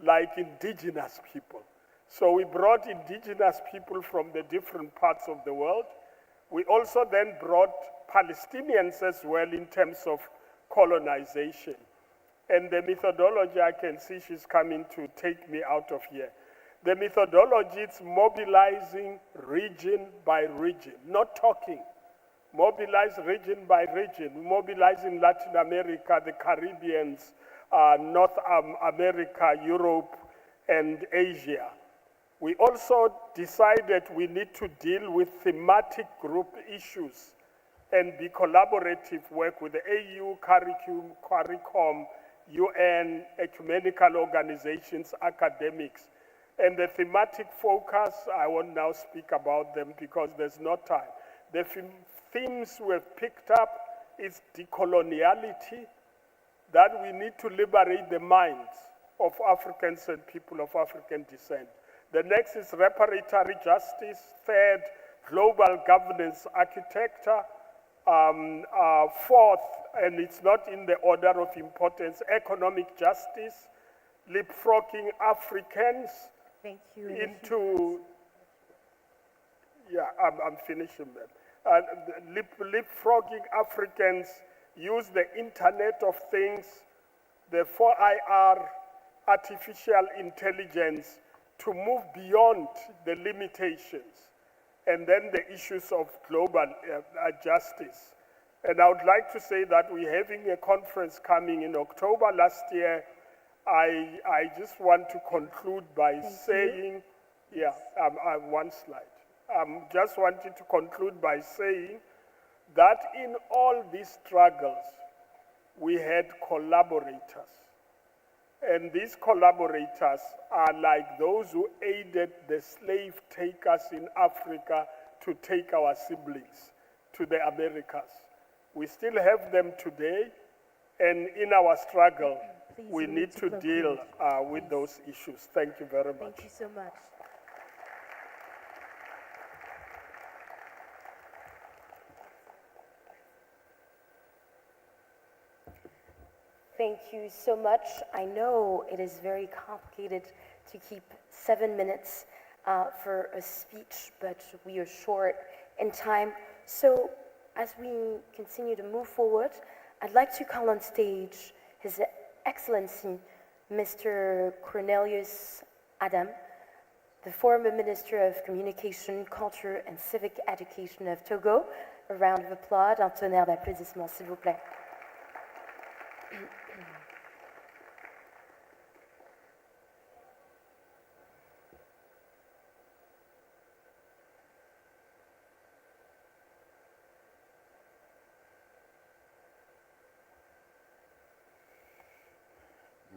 Speaker 13: like indigenous people. So we brought indigenous people from the different parts of the world. We also then brought Palestinians as well in terms of colonization. And the methodology, I can see she's coming to take me out of here. The methodology is mobilizing region by region, not talking. Mobilize region by region, mobilizing Latin America, the Caribbeans, North America, Europe, and Asia. We also decided we need to deal with thematic group issues and be collaborative, work with the AU, CARICOM, UN, ecumenical organizations, academics. And the thematic focus, I won't now speak about them because there's no time. The themes we've picked up is decoloniality, that we need to liberate the minds of Africans and people of African descent. The next is reparatory justice. Third, global governance architecture. Fourth, and it's not in the order of importance, economic justice, leapfrogging Africans into, I'm finishing them. Leapfrogging Africans, use the Internet of Things, the 4IR, artificial intelligence, to move beyond the limitations, and then the issues of global justice. And I would like to say that we're having a conference coming in October last year. I just want to conclude by saying, one slide. Just wanted to conclude by saying that in all these struggles, we had collaborators. And these collaborators are like those who aided the slave takers in Africa to take our siblings to the Americas. We still have them today, and in our struggle, we need to deal with those issues. Thank you very much.
Speaker 10: Thank you so much. Thank you so much. I know it is very complicated to keep 7 minutes for a speech, but we are short in time. So as we continue to move forward, I'd like to call on stage His Excellency, Mr. Cornelius Adam, the former Minister of Communication, Culture and Civic Education of Togo. A round of applause, un tonnerre d'applaudissements, s'il vous plaît.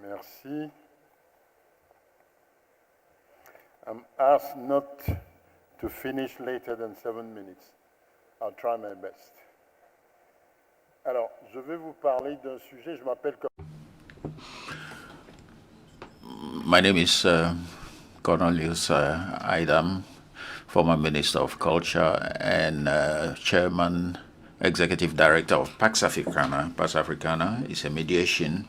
Speaker 14: Merci. I'm asked not to finish later than 7 minutes. I'll try my best. Alors, je vais vous parler d'un sujet, je m'appelle...
Speaker 5: My name is Cornelius Idam, former Minister of Culture and Chairman, Executive Director of Pax Africana. Pax Africana is a mediation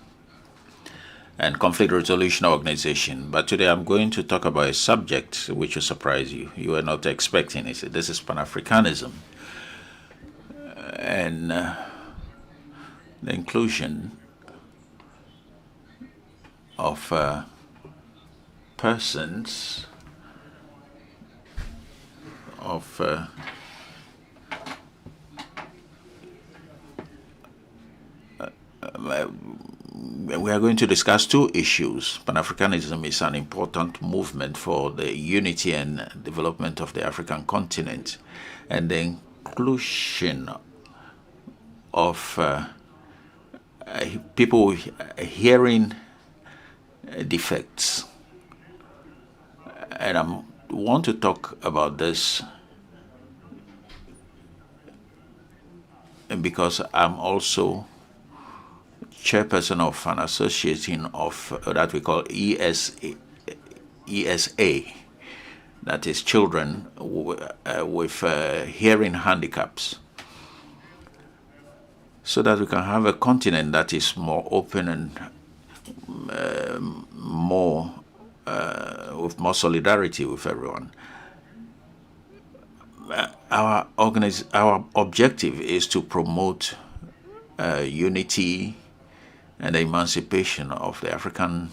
Speaker 5: and conflict resolution organization. But today I'm going to talk about a subject which will surprise you. You were not expecting it. This is Pan-Africanism and the inclusion of persons of we are going to discuss two issues. Pan-Africanism is an important movement for the unity and development of the African continent, and the inclusion of people with hearing defects. And I want to talk about this because I'm also chairperson of an association of that we call ESA, that is children with hearing handicaps, so that we can have a continent that is more open and more with more solidarity with everyone. Our objective is to promote unity and the emancipation of the African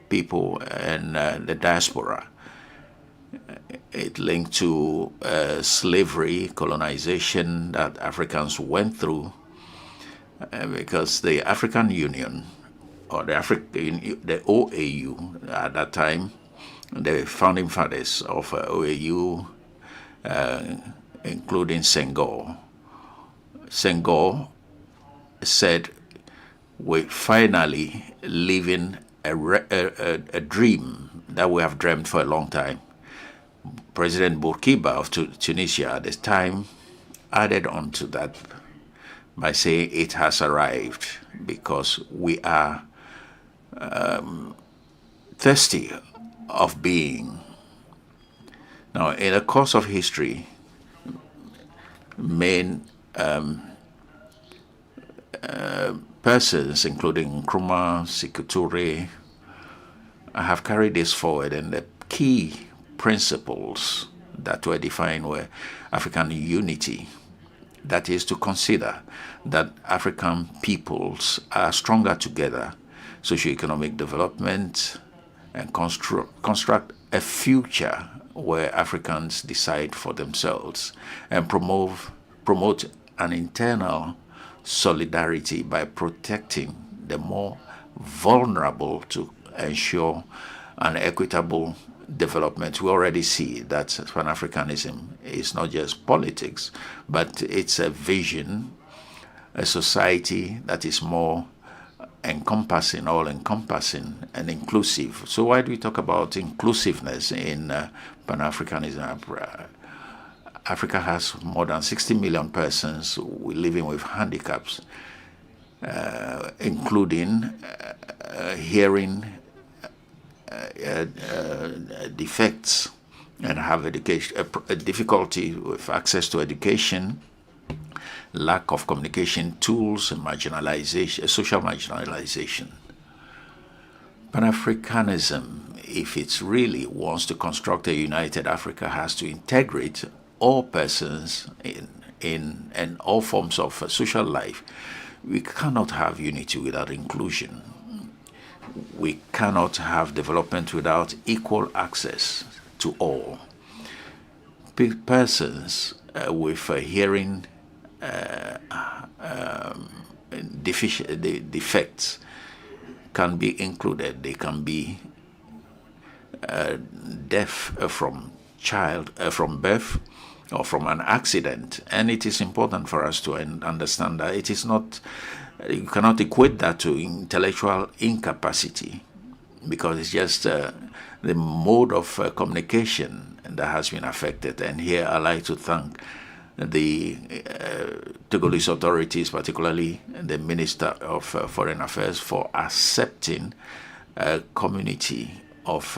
Speaker 5: people and the diaspora. It linked to slavery, colonization that Africans went through, because the African Union, or the OAU at that time, the founding fathers of OAU, including Senghor said, we're finally living a dream that we have dreamed for a long time. President Bourguiba of Tunisia at the time added on to that by saying it has arrived, because we are thirsty of being. Now, in the course of history, main persons, including Nkrumah, Sékou Touré, have carried this forward, and the key principles that were defined were African unity. That is to consider that African peoples are stronger together, socioeconomic development, and construct a future where Africans decide for themselves, and promote an internal solidarity by protecting the more vulnerable to ensure an equitable development. We already see that Pan-Africanism is not just politics, but it's a vision, a society that is more encompassing, all-encompassing, and inclusive. So why do we talk about inclusiveness in Pan-Africanism? Africa has more than 60 million persons living with handicaps, including hearing defects, and have a difficulty with access to education, lack of communication tools, and marginalization, social marginalization. Pan-Africanism, if it really wants to construct a united Africa, has to integrate all persons in all forms of social life. We cannot have unity without inclusion. We cannot have development without equal access to all. Persons with hearing defects can be included. They can be deaf from birth or from an accident. And it is important for us to understand that it is not, you cannot equate that to intellectual incapacity, because it's just the mode of communication that has been affected. And here I'd like to thank the Togolese authorities, particularly the Minister of Foreign Affairs, for accepting a community of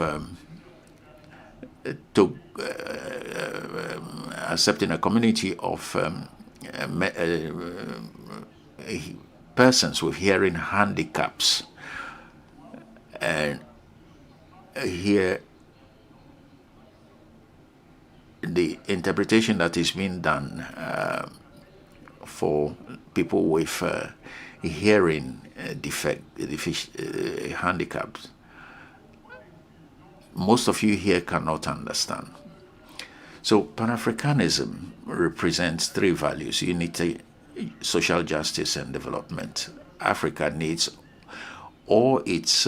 Speaker 5: persons with hearing handicaps. And here, the interpretation that is being done for people with hearing handicaps, most of you here cannot understand. So Pan-Africanism represents three values: unity, social justice, and development. Africa needs all its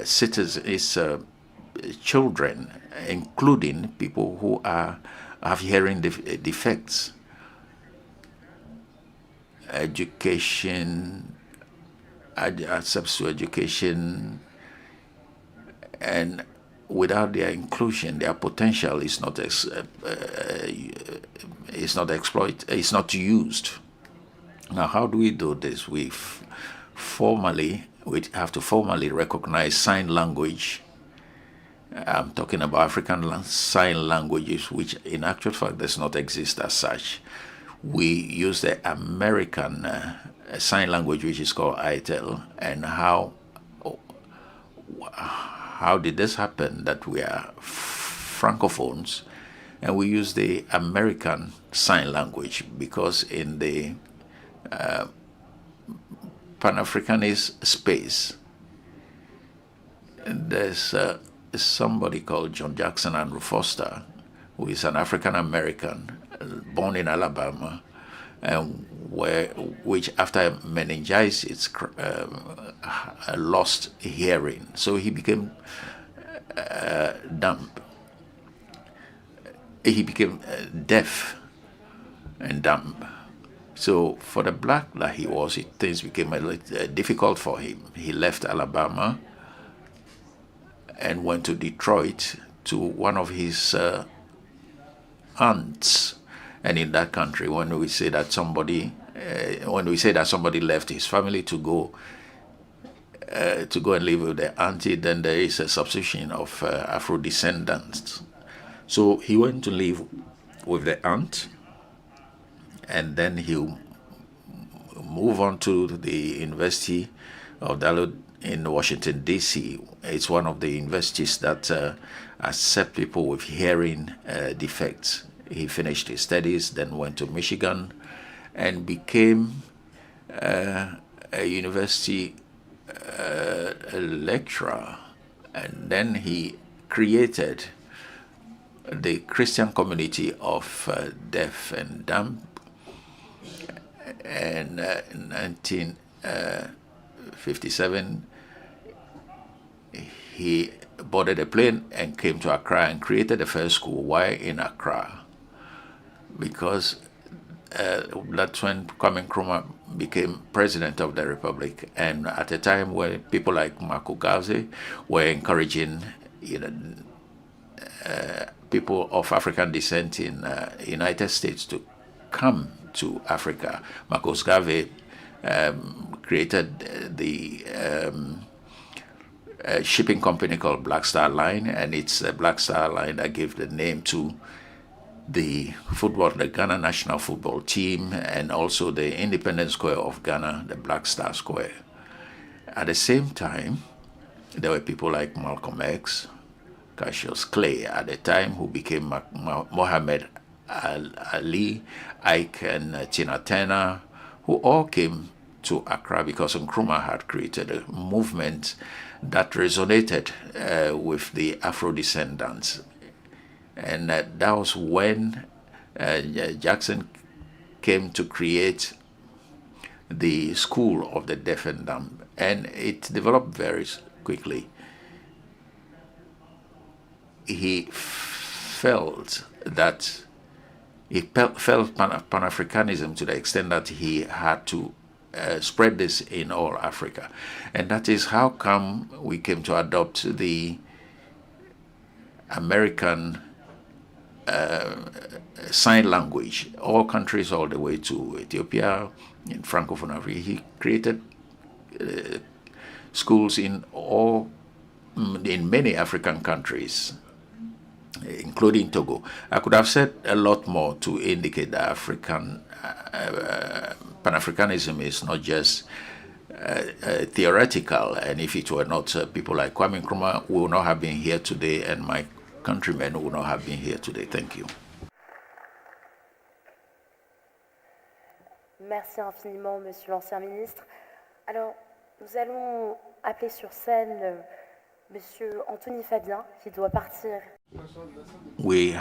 Speaker 5: citizens, its children, including people who have hearing defects, education, access to education, and without their inclusion, their potential is not used. Now, how do we do this? We have to formally recognize sign language. I'm talking about African sign languages, which in actual fact does not exist as such. We use the American sign language, which is called ITEL. And how did this happen? That we are francophones and we use the American sign language, because in the Pan-Africanist space, there's somebody called John Jackson Andrew Foster, who is an African American born in Alabama, and which after meningitis lost hearing, so he became dumb. He became deaf and dumb. So for the black that he was, things became a little difficult for him. He left Alabama and went to Detroit to one of his aunts. And in that country, when we say that somebody left his family to go and live with their auntie, then there is a substitution of Afro descendants. So he went to live with the aunt, and then he'll move on to the University of Dalhousie in Washington, D.C. It's one of the universities that accept people with hearing defects. He finished his studies, then went to Michigan and became a university lecturer. And then he created the Christian community of deaf and dumb. And in 1957, he boarded a plane and came to Accra and created the first school. Why in Accra? Because that's when Kwame Nkrumah became president of the Republic, and at a time where people like Marco Gauze were encouraging, people of African descent in United States to come to Africa. Marcos Garvey created the shipping company called Black Star Line, and it's the Black Star Line that gave the name to the Ghana national football team, and also the Independence Square of Ghana, the Black Star Square. At the same time, there were people like Malcolm X, Cassius Clay at the time, who became Muhammad Ali, Ike and Tina Turner, who all came to Accra because Nkrumah had created a movement that resonated with the Afro descendants. And that was when Jackson came to create the School of the Deaf and Dumb, and it developed very quickly. He felt Pan-Africanism to the extent that he had to spread this in all Africa. And that is how come we came to adopt the American sign language. All countries, all the way to Ethiopia, in Francophone Africa. He created schools in many African countries, including Togo. I could have said a lot more to indicate that Pan-Africanism is not just theoretical, and if it were not people like Kwame Nkrumah, we would not have been here today, and my countrymen would not have been here today. Thank you.
Speaker 10: Merci infiniment, Monsieur l'Ancien Ministre. Alors, nous allons appeler sur scène Monsieur Anthony Fabien, qui doit partir.
Speaker 5: We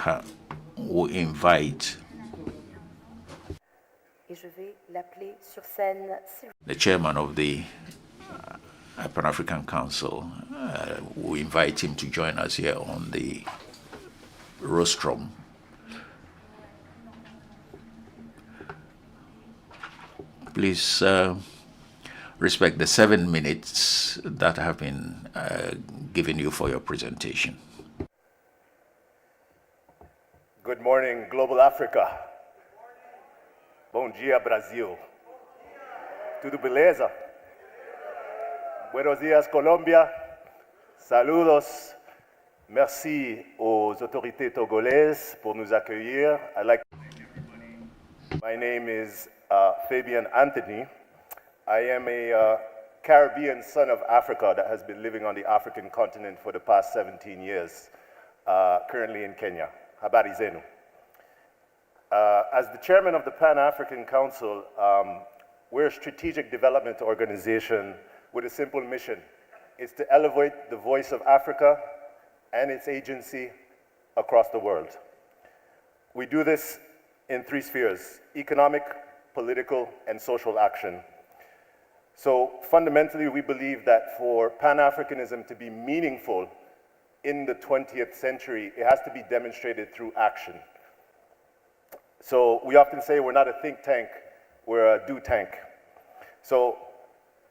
Speaker 5: invite
Speaker 10: Et je vais l'appeler sur scène.
Speaker 5: the chairman of the Pan-African Council. We invite him to join us here on the rostrum. Please respect the 7 minutes that have been given you for your presentation.
Speaker 15: Good morning, Global Africa. Bom dia, Brasil. Tudo beleza? Buenos días, Colombia. Saludos. Merci aux autorités togolaises pour nous accueillir. My name is Fabian Anthony. I am a Caribbean son of Africa that has been living on the African continent for the past 17 years, currently in Kenya. Habari zenu. As the chairman of the Pan-African Council, we're a strategic development organization with a simple mission. It's to elevate the voice of Africa and its agency across the world. We do this in 3 spheres: economic, political, and social action. So fundamentally, we believe that for Pan-Africanism to be meaningful in the 20th century, it has to be demonstrated through action. So we often say we're not a think tank, we're a do tank. So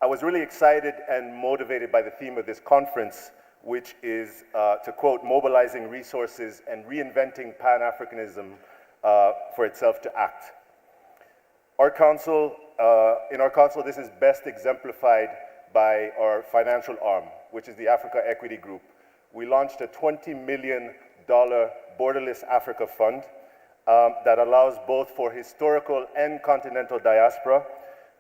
Speaker 15: I was really excited and motivated by the theme of this conference, which is, to quote, mobilizing resources and reinventing Pan-Africanism for itself to act. Our council, in our council, this is best exemplified by our financial arm, which is the Africa Equity Group. We launched a $20 million Borderless Africa Fund that allows both for historical and continental diaspora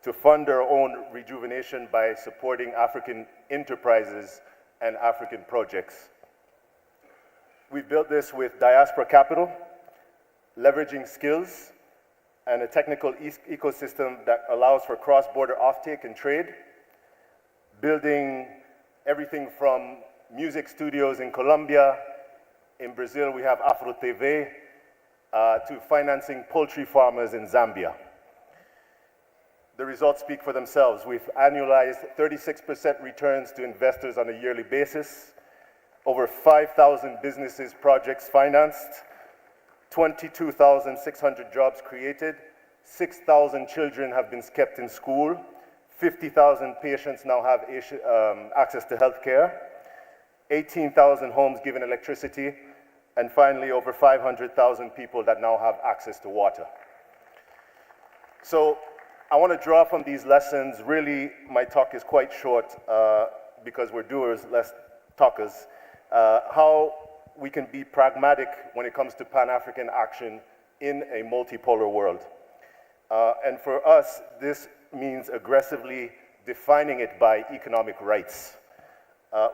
Speaker 15: to fund their own rejuvenation by supporting African enterprises and African projects. We've built this with diaspora capital, leveraging skills, and a technical ecosystem that allows for cross-border offtake and trade, building everything from music studios in Colombia. In Brazil, we have Afro TV, to financing poultry farmers in Zambia. The results speak for themselves. We've annualized 36% returns to investors on a yearly basis, over 5,000 businesses, projects financed, 22,600 jobs created, 6,000 children have been kept in school, 50,000 patients now have access to health care, 18,000 homes given electricity, and finally over 500,000 people that now have access to water. So I want to draw from these lessons. Really, my talk is quite short because we're doers, less talkers. How we can be pragmatic when it comes to Pan-African action in a multipolar world. And for us, this means aggressively defining it by economic rights.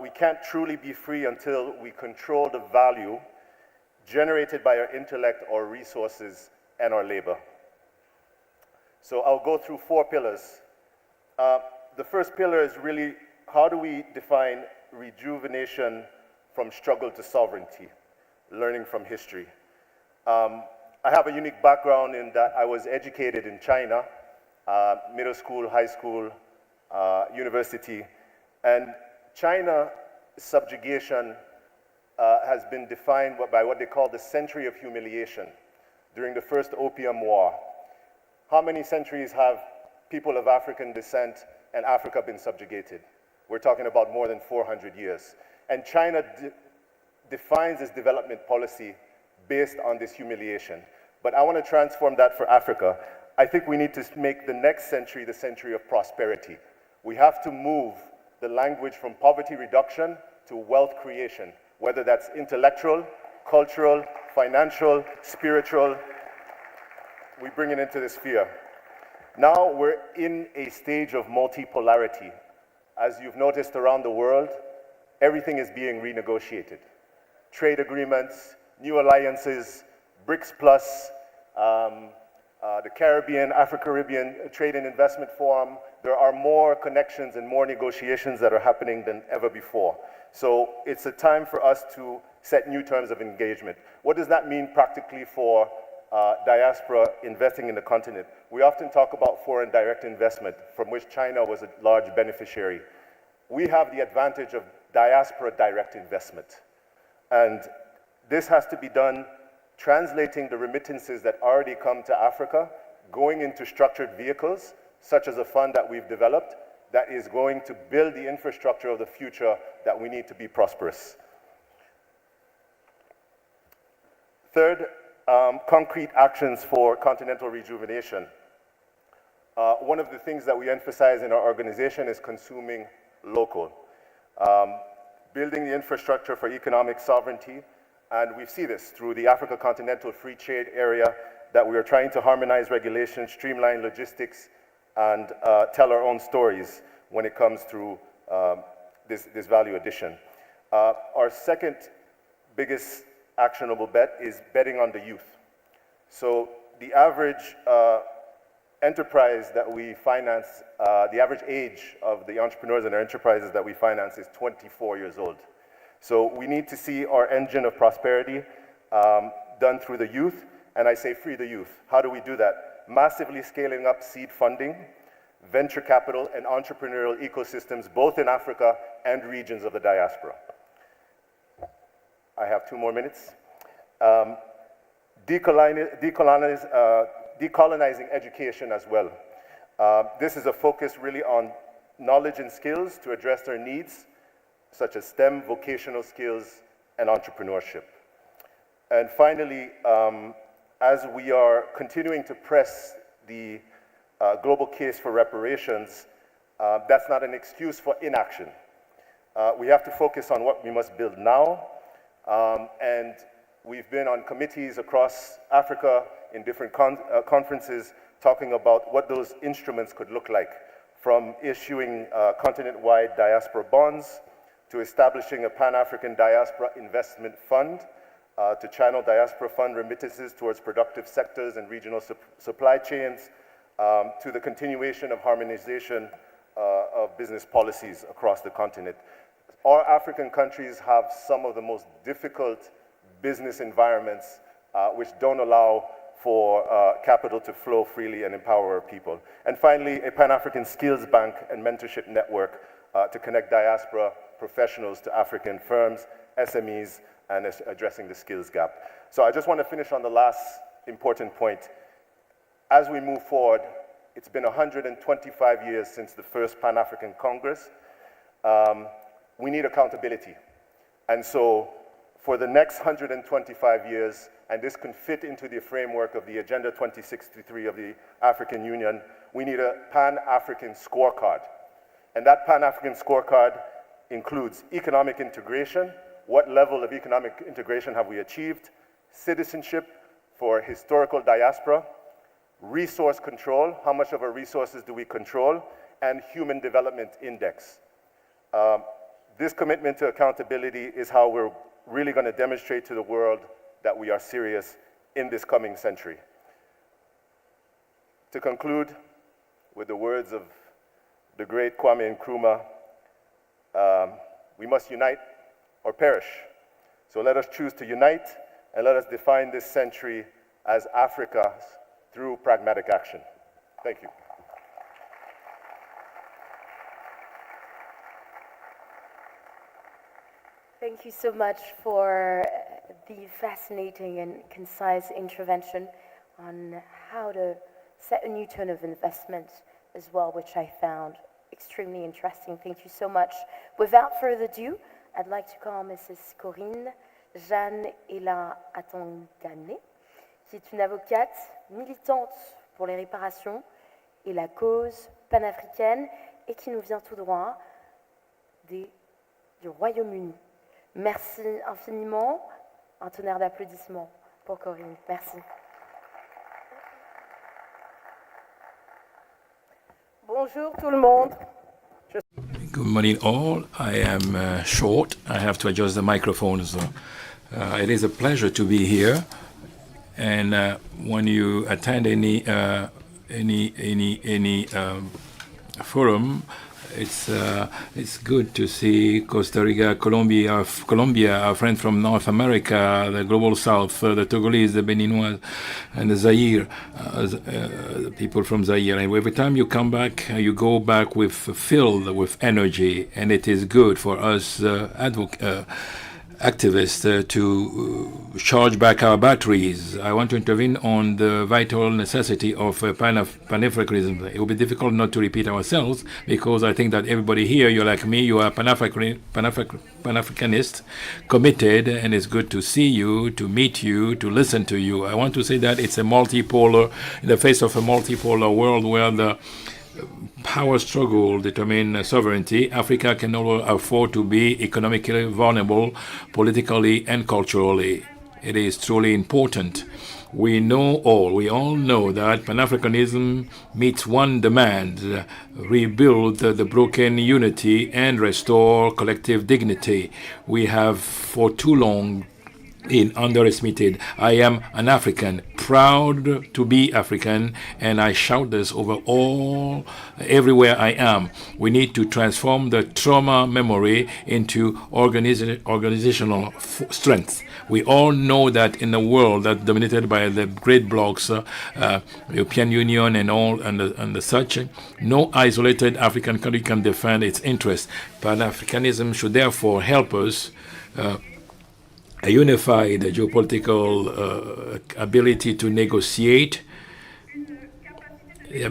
Speaker 15: We can't truly be free until we control the value generated by our intellect, our resources, and our labor. So I'll go through 4 pillars. The first pillar is really, how do we define rejuvenation from struggle to sovereignty, learning from history? I have a unique background in that I was educated in China, middle school, high school, university, and China's subjugation has been defined by what they call the century of humiliation during the first Opium War. How many centuries have people of African descent and Africa been subjugated? We're talking about more than 400 years. And China defines its development policy based on this humiliation. But I want to transform that for Africa. I think we need to make the next century the century of prosperity. We have to move the language from poverty reduction to wealth creation, whether that's intellectual, cultural, financial, spiritual. We bring it into this sphere. Now we're in a stage of multipolarity. As you've noticed around the world, everything is being renegotiated. Trade agreements, new alliances, BRICS Plus, the Caribbean, Afro-Caribbean Trade and Investment Forum. There are more connections and more negotiations that are happening than ever before. So it's a time for us to set new terms of engagement. What does that mean practically for diaspora investing in the continent? We often talk about foreign direct investment, from which China was a large beneficiary. We have the advantage of diaspora direct investment. And this has to be done translating the remittances that already come to Africa, going into structured vehicles, such as a fund that we've developed, that is going to build the infrastructure of the future that we need to be prosperous. Third, concrete actions for continental rejuvenation. One of the things that we emphasize in our organization is consuming local. Building the infrastructure for economic sovereignty, and we see this through the Africa Continental Free Trade Area, that we are trying to harmonize regulations, streamline logistics, and tell our own stories when it comes through this value addition. Our second biggest actionable bet is betting on the youth. So the average enterprise that we finance, the average age of the entrepreneurs and our enterprises that we finance is 24 years old. So we need to see our engine of prosperity done through the youth, and I say free the youth. How do we do that? Massively scaling up seed funding, venture capital, and entrepreneurial ecosystems, both in Africa and regions of the diaspora. I have 2 more minutes. Decolonizing education as well. This is a focus really on knowledge and skills to address their needs, such as STEM, vocational skills, and entrepreneurship. And finally, as we are continuing to press the global case for reparations, that's not an excuse for inaction. We have to focus on what we must build now, and we've been on committees across Africa in different conferences talking about what those instruments could look like, from issuing continent-wide diaspora bonds, to establishing a Pan-African Diaspora Investment Fund, to channel diaspora fund remittances towards productive sectors and regional supply chains, to the continuation of harmonization of business policies across the continent. Our African countries have some of the most difficult business environments which don't allow for capital to flow freely and empower our people. And finally, a Pan-African skills bank and mentorship network to connect diaspora professionals to African firms, SMEs, and addressing the skills gap. So I just want to finish on the last important point. As we move forward, it's been 125 years since the first Pan-African Congress. We need accountability. And so for the next 125 years, and this can fit into the framework of the Agenda 2063 of the African Union, we need a Pan-African scorecard. And that Pan-African scorecard includes economic integration. What level of economic integration have we achieved? Citizenship for historical diaspora. Resource control, how much of our resources do we control? And human development index. This commitment to accountability is how we're really going to demonstrate to the world that we are serious in this coming century. To conclude with the words of the great Kwame Nkrumah, we must unite or perish. So let us choose to unite, and let us define this century as Africa's through pragmatic action. Thank you.
Speaker 10: Thank you so much for the fascinating and concise intervention on how to set a new tone of investment as well, which I found extremely interesting. Thank you so much. Without further ado, I'd like to call Mrs. Corinne Jeanne Ela Atangane, qui est une avocate militante pour les réparations et la cause panafricaine et qui nous vient tout droit du Royaume-Uni. Merci infiniment. Un tonnerre d'applaudissements pour Corinne. Merci.
Speaker 16: Bonjour tout le monde.
Speaker 17: Good morning all. I am short. I have to adjust the microphone. So, it is a pleasure to be here And when you attend any forum, it's good to see Costa Rica, Colombia, our friends from North America, the Global South, the Togolese, the Beninois, and the Zaire, the people from Zaire. And every time you come back, you go back filled with energy, and it is good for us activists to charge back our batteries. I want to intervene on the vital necessity of Pan-Africanism. It will be difficult not to repeat ourselves because I think that everybody here, you're like me, you are Pan-Africanist, committed, and it's good to see you, to meet you, to listen to you. I want to say that it's a multipolar, in the face of a multipolar world where the power struggle determine sovereignty, Africa can no longer afford to be economically vulnerable, politically and culturally. It is truly important. We all know that Pan-Africanism meets one demand: rebuild the broken unity and restore collective dignity. We have for too long been underestimated. I am an African, proud to be African, and I shout this everywhere I am. We need to transform the trauma memory into organizational strength. We all know that in a world that's dominated by the great blocs, European Union and all and the such, no isolated African country can defend its interests. Pan-Africanism should therefore help us a unified geopolitical ability to negotiate, a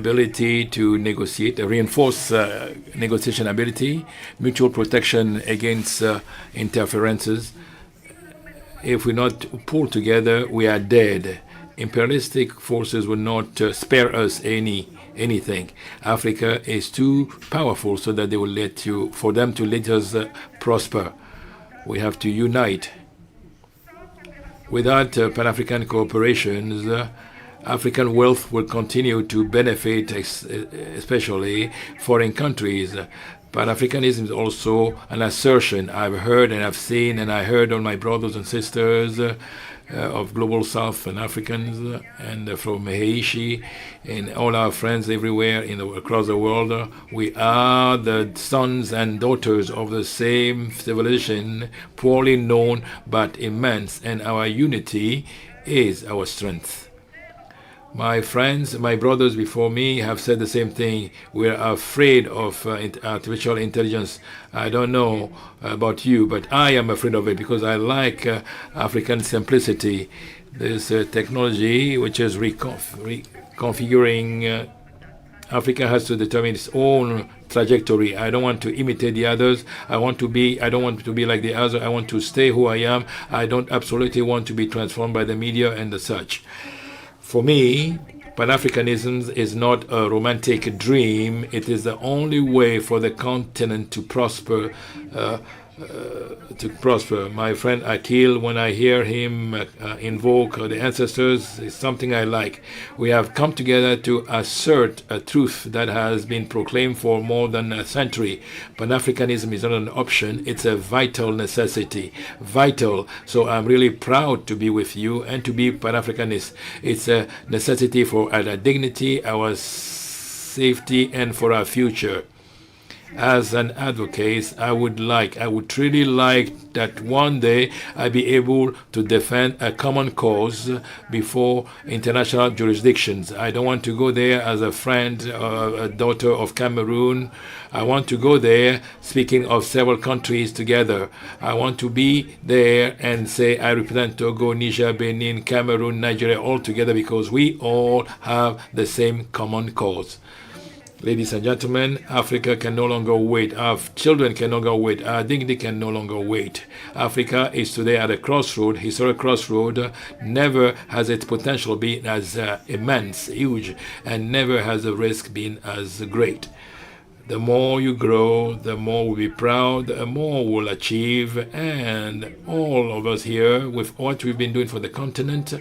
Speaker 17: reinforced negotiation ability, mutual protection against interferences. If we not pull together, we are dead. Imperialistic forces will not spare us anything. Africa is too powerful so that they will for them to let us prosper. We have to unite. Without Pan-African cooperations, African wealth will continue to benefit, especially foreign countries. Pan-Africanism is also an assertion. I've heard and I've seen and I heard on my brothers and sisters of Global South and Africans and from Haiti and all our friends everywhere across the world. We are the sons and daughters of the same civilization, poorly known but immense, and our unity is our strength. My friends, my brothers before me have said the same thing. We're afraid of artificial intelligence. I don't know about you, but I am afraid of it because I like African simplicity. This technology which is reconfiguring Africa has to determine its own trajectory. I don't want to imitate the others. I don't want to be like the others. I want to stay who I am. I don't absolutely want to be transformed by the media and the such. For me, Pan-Africanism is not a romantic dream. It is the only way for the continent to prosper. My friend Akil, when I hear him invoke the ancestors, is something I like. We have come together to assert a truth that has been proclaimed for more than a century. Pan-Africanism is not an option, it's a vital necessity. Vital. So I'm really proud to be with you and to be Pan-Africanist. It's a necessity for our dignity, our safety, and for our future. As an advocate, I would really like that one day I be able to defend a common cause before international jurisdictions. I don't want to go there as a friend, a daughter of Cameroon. I want to go there speaking of several countries together. I want to be there and say I represent Togo, Niger, Benin, Cameroon, Nigeria all together because we all have the same common cause. Ladies and gentlemen, Africa can no longer wait. Our children can no longer wait. Our dignity can no longer wait. Africa is today at a crossroad, historic crossroad. Never has its potential been as immense, huge, and never has the risk been as great. The more you grow, the more we'll be proud, the more we'll achieve, and all of us here, with what we've been doing for the continent,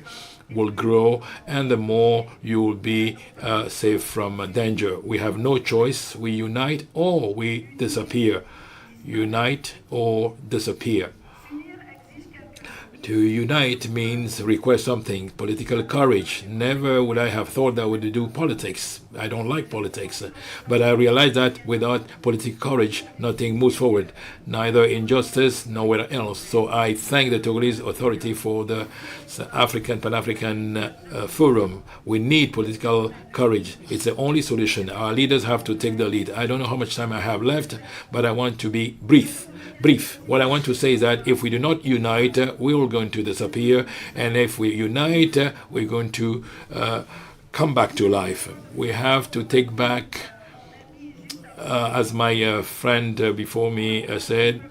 Speaker 17: will grow, and the more you will be safe from danger. We have no choice. We unite or we disappear. Unite or disappear. To unite means request something, political courage. Never would I have thought that I would do politics. I don't like politics. But I realize that without political courage, nothing moves forward, neither in justice, nowhere else. So I thank the Togolese authority for the Pan-African Forum. We need political courage. It's the only solution. Our leaders have to take the lead. I don't know how much time I have left, but I want to be brief. What I want to say is that if we do not unite, we are going to disappear. And if we unite, we're going to come back to life. We have to take back, as my friend before me said,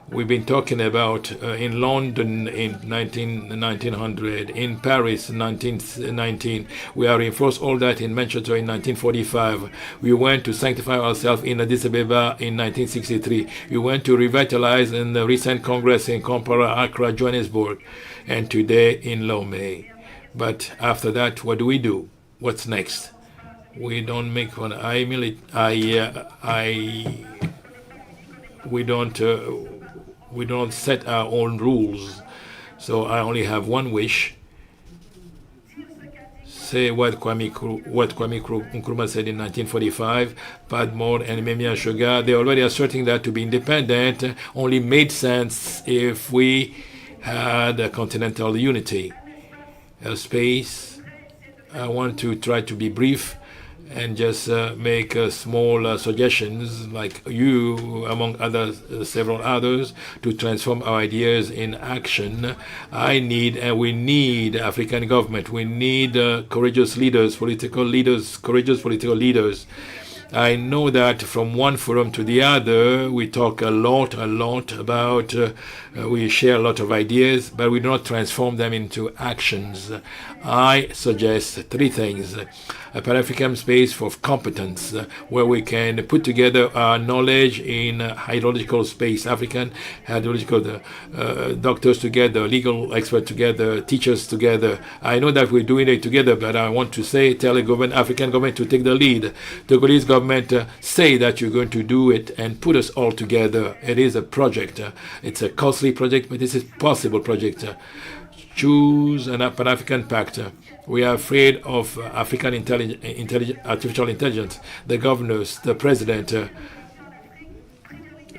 Speaker 17: we've been talking about in London in 1900, in Paris in 1919. We have reinforced all that in Manchester in 1945. We went to sanctify ourselves in Addis Ababa in 1963. We went to revitalize in the recent Congress in Kampala, Accra, Johannesburg, and today in Lomé. But after that, what do? What's next? We don't make one. We don't set our own rules. So I only have one wish. Say what Kwame Nkrumah said in 1945, Padmore and Memia Sugar, they're already asserting that to be independent only made sense if we had a continental unity. Space, I want to try to be brief and just make small suggestions, like you, among others, several others, to transform our ideas in action. I need, and we need African government. We need courageous leaders, courageous political leaders. I know that from one forum to the other, we talk a lot about, we share a lot of ideas, but we do not transform them into actions. I suggest three things. A Pan-African space for competence, where we can put together our knowledge in hydrological space, African hydrological doctors together, legal experts together, teachers together. I know that we're doing it together, but I want to tell the government, African government, to take the lead. The Togolese government say that you're going to do it and put us all together. It is a project. It's a costly project, but this is a possible project. Choose an Pan-African pact. We are afraid of African artificial intelligence, the governors, the president.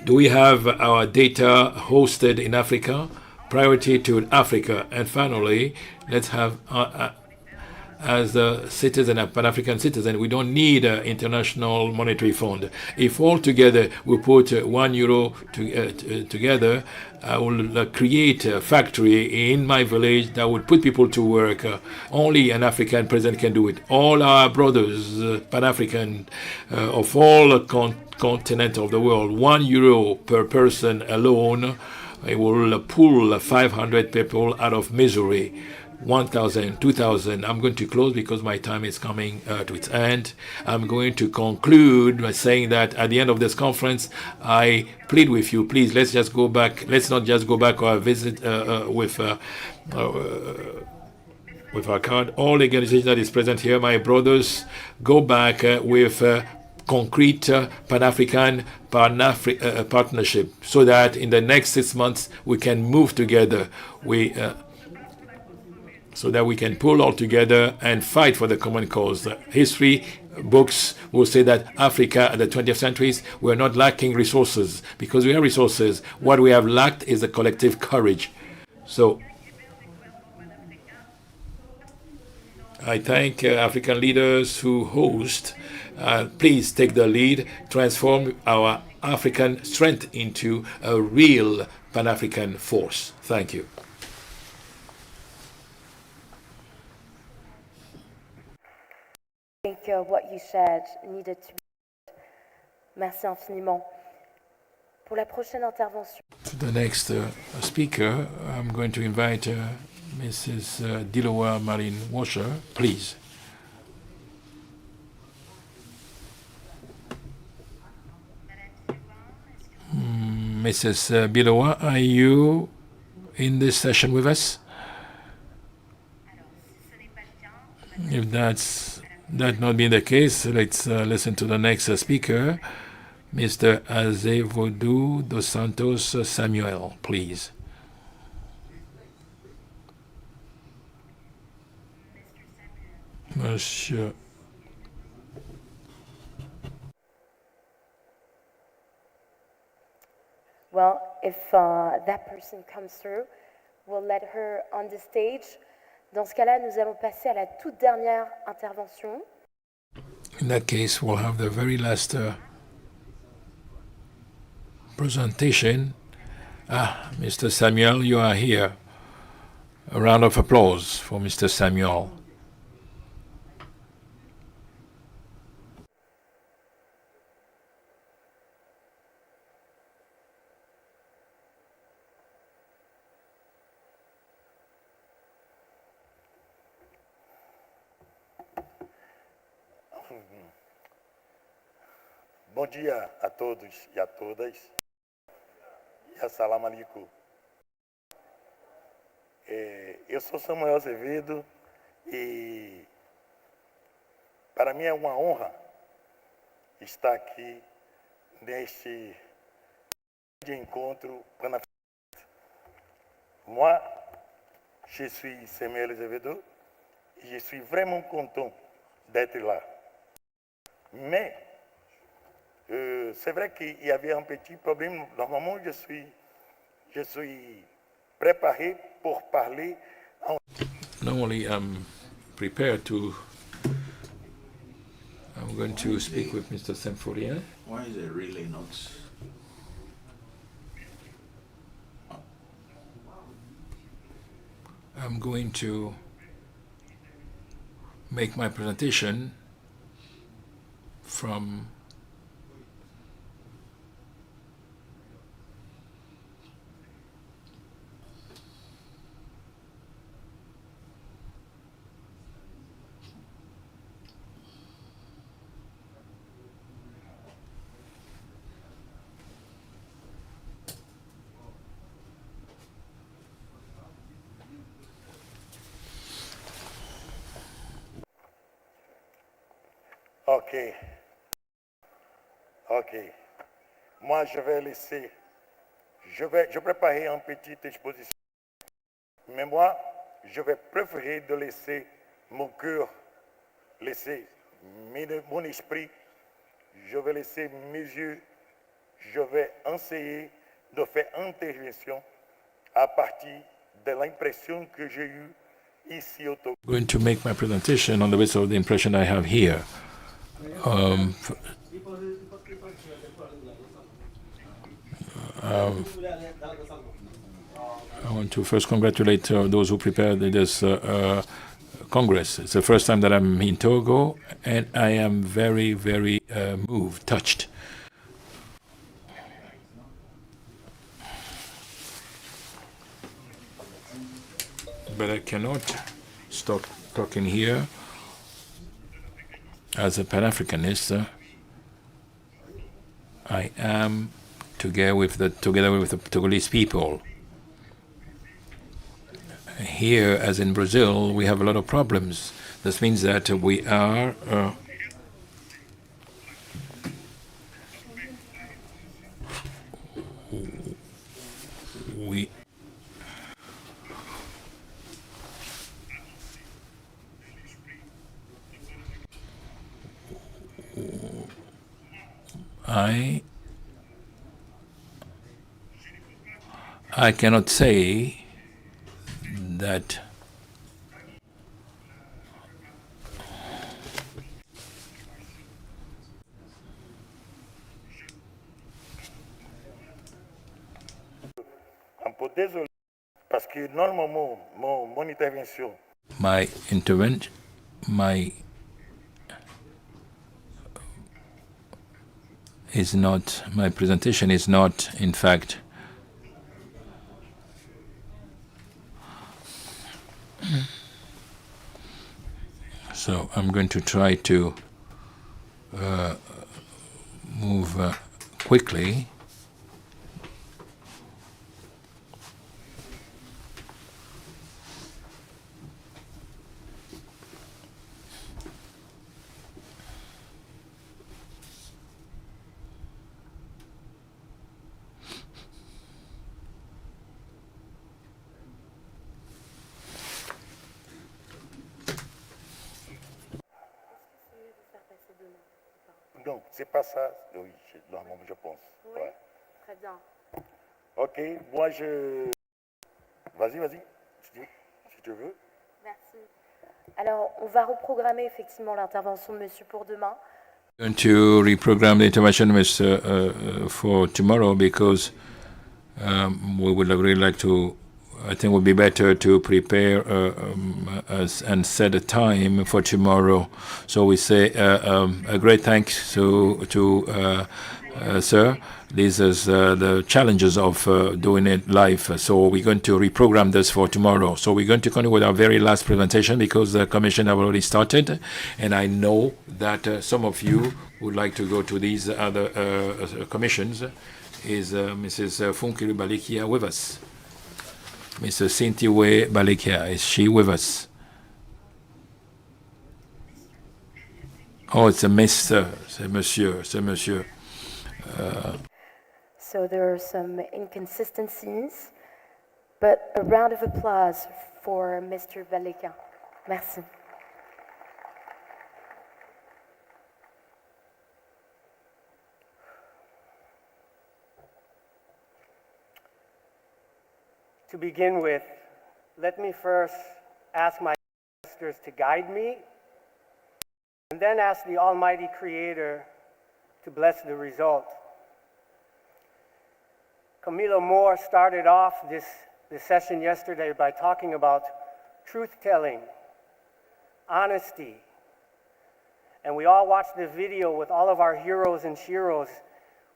Speaker 17: Do we have our data hosted in Africa? Priority to Africa. And finally, let's have, as a citizen, a Pan-African citizen, we don't need an international monetary fund. If all together we put €1 together, I will create a factory in my village that would put people to work. Only an African president can do it. All our brothers, Pan-African, of all continents of the world, €1 per person alone, it will pull 500 people out of misery. 1,000, 2,000. I'm going to close because my time is coming to its end. I'm going to conclude by saying that at the end of this conference, I plead with you, please, let's just go back. Let's not just go back or visit with our card. All organizations that is present here, my brothers, go back with concrete Pan-African partnership so that in the next 6 months we can move together. So that we can pull all together and fight for the common cause. History books will say that Africa at the 20th centuries, we're not lacking resources because we have resources. What we have lacked is a collective courage. So I thank African leaders who host. Please take the lead, transform our African strength into a real Pan-African force. Thank you.
Speaker 10: I think what you said needed to be. Merci infiniment. Pour la prochaine intervention.
Speaker 17: To the next speaker, I'm going to invite Mrs. Dilowa Marine Washer, please. Mrs. Bilowa, are you in this session with us? If that not being the case, let's listen to the next speaker, Mr. Azevedo dos Santos Samuel, please. Monsieur.
Speaker 10: Well, if that person comes through, we'll let her on the stage. Dans ce cas-là, nous allons passer à la toute dernière intervention.
Speaker 17: In that case, we'll have the very last presentation. Mr. Samuel, you are here. A round of applause for Mr. Samuel.
Speaker 14: Bom dia a todos e a todas. E assalamu alaikum. Eu sou Samuel Azevedo e para mim é uma honra estar aqui neste encontro panafricanista. Moi, je suis Samuel Azevedo et je suis vraiment content d'être là. Mais c'est vrai qu'il y avait un petit problème. Normalement, je suis préparé pour parler en...
Speaker 17: Normally, I'm prepared to. I'm going to speak with Mr. Semforia.
Speaker 5: Why is it really not?
Speaker 17: I'm going to make my presentation from
Speaker 14: Ok. Moi, je vais préparer une petite exposition. Mais moi, je vais préférer de laisser mon cœur, laisser mon esprit, je vais laisser mes yeux, je vais essayer de faire intervention à partir de l'impression que j'ai eue ici au Togo.
Speaker 17: I'm going to make my presentation on the basis of the impression I have here. I want to first congratulate those who prepared this Congress. It's the first time that I'm in Togo, and I am very, very moved, touched. But I cannot stop talking here as a Pan-Africanist. I am together with the Togolese people. Here, as in Brazil, we have a lot of problems. This means that we are I cannot say that
Speaker 14: Un peu désolé parce que normalement mon intervention
Speaker 17: my presentation is not, in fact, so I'm going to try to move quickly.
Speaker 14: C'est pas ça? Oui, non, je pense.
Speaker 10: Oui,
Speaker 14: Ouais.
Speaker 10: très bien.
Speaker 14: Ok, moi je... Vas-y, si tu veux.
Speaker 10: Merci. Alors, on va reprogrammer effectivement l'intervention de monsieur pour demain.
Speaker 17: Going to reprogram the intervention for tomorrow because we would really like to. I think it would be better to prepare and set a time for tomorrow. So we say a great thanks to sir. These are the challenges of doing it live. So we're going to reprogram this for tomorrow. So we're going to continue with our very last presentation because the commission have already started. And I know that some of you would like to go to these other commissions. Is Mrs. Funkiru Balikia with us? Mrs. Sintiwe Balikia, is she with us? Oh, it's a Mr. C'est Monsieur.
Speaker 10: So there are some inconsistencies, but a round of applause for Mr. Baleka. Merci.
Speaker 18: To begin with, let me first ask my ancestors to guide me, and then ask the Almighty Creator to bless the result. Camilo Moore started off this session yesterday by talking about truth-telling, honesty, and we all watched the video with all of our heroes and sheroes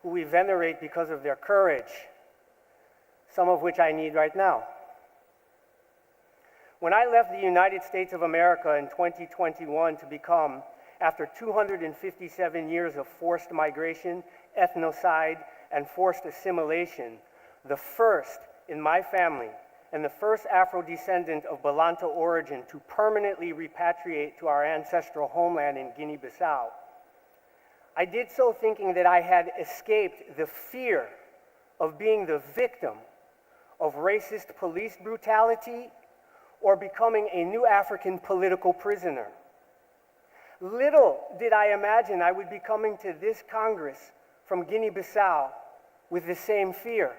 Speaker 18: who we venerate because of their courage, some of which I need right now. When I left the United States of America in 2021 to become, after 257 years of forced migration, ethnocide, and forced assimilation, the first in my family and the first Afro-descendant of Balanta origin to permanently repatriate to our ancestral homeland in Guinea-Bissau, I did so thinking that I had escaped the fear of being the victim of racist police brutality or becoming a new African political prisoner. Little did I imagine I would be coming to this Congress from Guinea-Bissau with the same fear.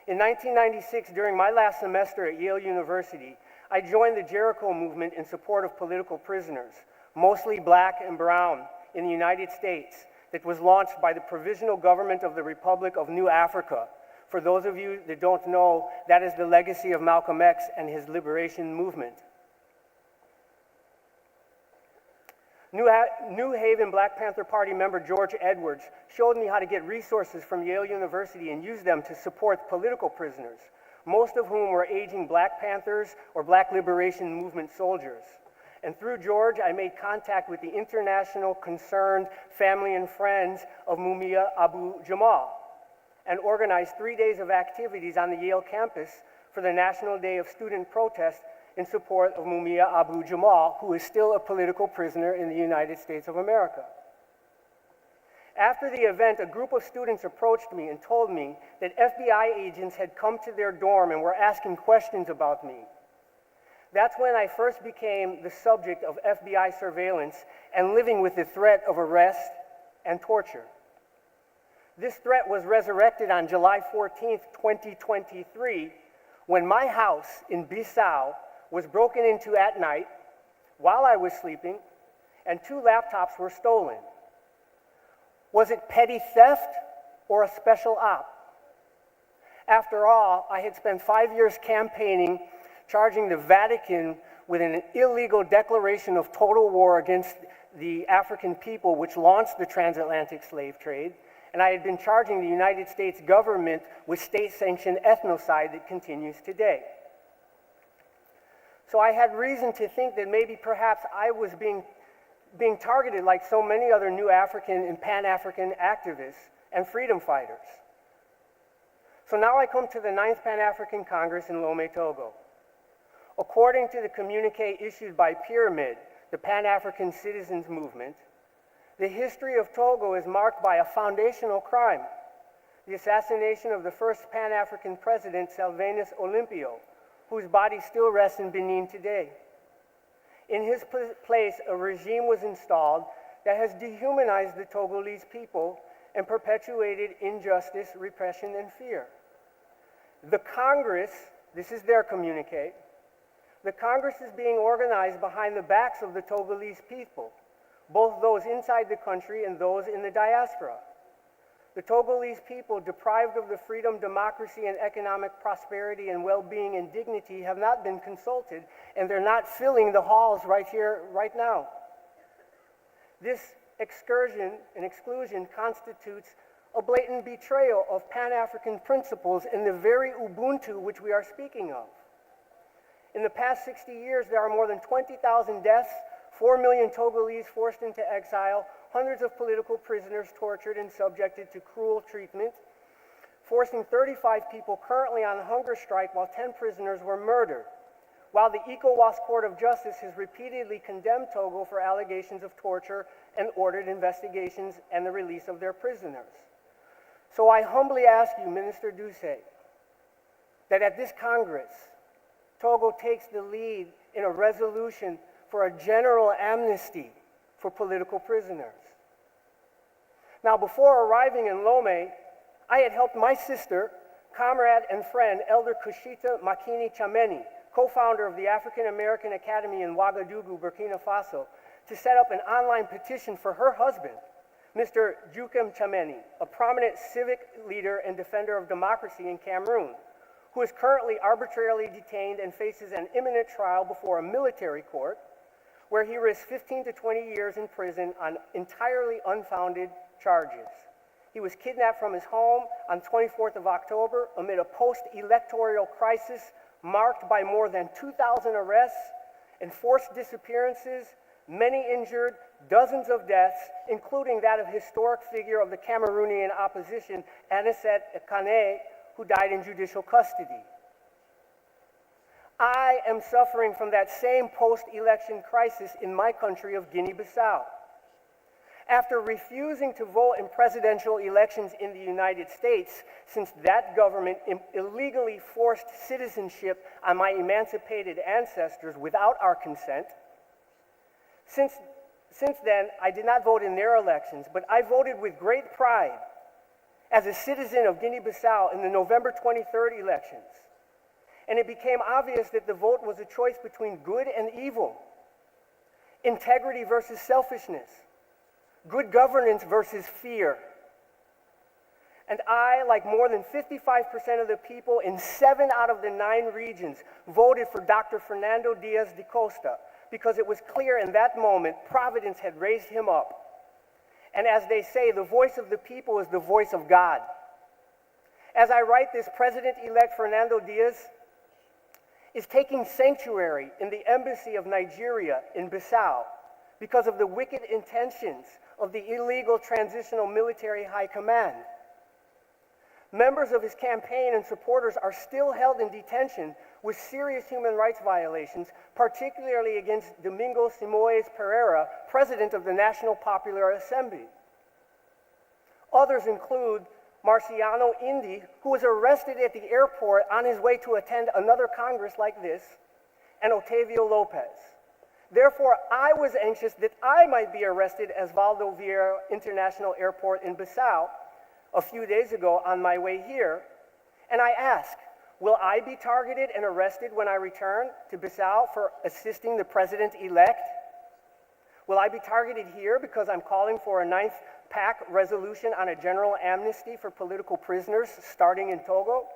Speaker 18: In 1996, during my last semester at Yale University, I joined the Jericho movement in support of political prisoners, mostly black and brown, in the United States, that was launched by the Provisional Government of the Republic of New Africa. For those of you that don't know, that is the legacy of Malcolm X and his liberation movement. New Haven Black Panther Party member George Edwards showed me how to get resources from Yale University and use them to support political prisoners, most of whom were aging Black Panthers or Black Liberation Movement soldiers. And through George, I made contact with the international concerned family and friends of Mumia Abu Jamal and organized 3 days of activities on the Yale campus for the National Day of Student Protest in support of Mumia Abu Jamal, who is still a political prisoner in the United States of America. After the event, a group of students approached me and told me that FBI agents had come to their dorm and were asking questions about me. That's when I first became the subject of FBI surveillance and living with the threat of arrest and torture. This threat was resurrected on July 14th, 2023, when my house in Bissau was broken into at night while I was sleeping, and 2 laptops were stolen. Was it petty theft or a special op? After all, I had spent 5 years campaigning, charging the Vatican with an illegal declaration of total war against the African people, which launched the transatlantic slave trade, and I had been charging the United States government with state-sanctioned ethnocide that continues today. So I had reason to think that maybe perhaps I was being targeted like so many other new African and Pan-African activists and freedom fighters. So now I come to the 9th Pan-African Congress in Lomé, Togo. According to the communique issued by Pyramid, the Pan-African Citizens Movement, the history of Togo is marked by a foundational crime, the assassination of the first Pan-African president, Sylvanus Olympio, whose body still rests in Benin today. In his place, a regime was installed that has dehumanized the Togolese people and perpetuated injustice, repression, and fear. The Congress, this is their communique, the Congress is being organized behind the backs of the Togolese people, both those inside the country and those in the diaspora. The Togolese people, deprived of the freedom, democracy, and economic prosperity and well-being and dignity, have not been consulted, and they're not filling the halls right here, right now. This excursion and exclusion constitutes a blatant betrayal of Pan-African principles in the very Ubuntu which we are speaking of. In the past 60 years, there are more than 20,000 deaths, 4 million Togolese forced into exile, hundreds of political prisoners tortured and subjected to cruel treatment, forcing 35 people currently on hunger strike while 10 prisoners were murdered, while the ECOWAS Court of Justice has repeatedly condemned Togo for allegations of torture and ordered investigations and the release of their prisoners. So I humbly ask you, Minister Duce, that at this Congress, Togo takes the lead in a resolution for a general amnesty for political prisoners. Now, before arriving in Lomé, I had helped my sister, comrade and friend, Elder Kushita Makini Chameni, co-founder of the African American Academy in Ouagadougou, Burkina Faso, to set up an online petition for her husband, Mr. Jukem Chameni, a prominent civic leader and defender of democracy in Cameroon, who is currently arbitrarily detained and faces an imminent trial before a military court, where he risks 15 to 20 years in prison on entirely unfounded charges. He was kidnapped from his home on 24th of October amid a post-electoral crisis marked by more than 2,000 arrests and forced disappearances, many injured, dozens of deaths, including that of historic figure of the Cameroonian opposition, Anicet Kane, who died in judicial custody. I am suffering from that same post-election crisis in my country of Guinea-Bissau. After refusing to vote in presidential elections in the United States, since that government illegally forced citizenship on my emancipated ancestors without our consent, since then, I did not vote in their elections, but I voted with great pride as a citizen of Guinea-Bissau in the November 23rd elections. And it became obvious that the vote was a choice between good and evil, integrity versus selfishness, good governance versus fear. And I, like more than 55% of the people in 7 out of the 9 regions, voted for Dr. Fernando Diaz da Costa because it was clear in that moment Providence had raised him up. And as they say, the voice of the people is the voice of God. As I write this, President-elect Fernando Diaz is taking sanctuary in the embassy of Nigeria in Bissau because of the wicked intentions of the illegal transitional military high command. Members of his campaign and supporters are still held in detention with serious human rights violations, particularly against Domingo Simoes Pereira, president of the National Popular Assembly. Others include Marciano Indy, who was arrested at the airport on his way to attend another Congress like this, and Otavio Lopez. Therefore, I was anxious that I might be arrested as Valdo Vieira International Airport in Bissau a few days ago on my way here, and I ask, will I be targeted and arrested when I return to Bissau for assisting the president-elect? Will I be targeted here because I'm calling for a 9th PAC resolution on a general amnesty for political prisoners starting in Togo?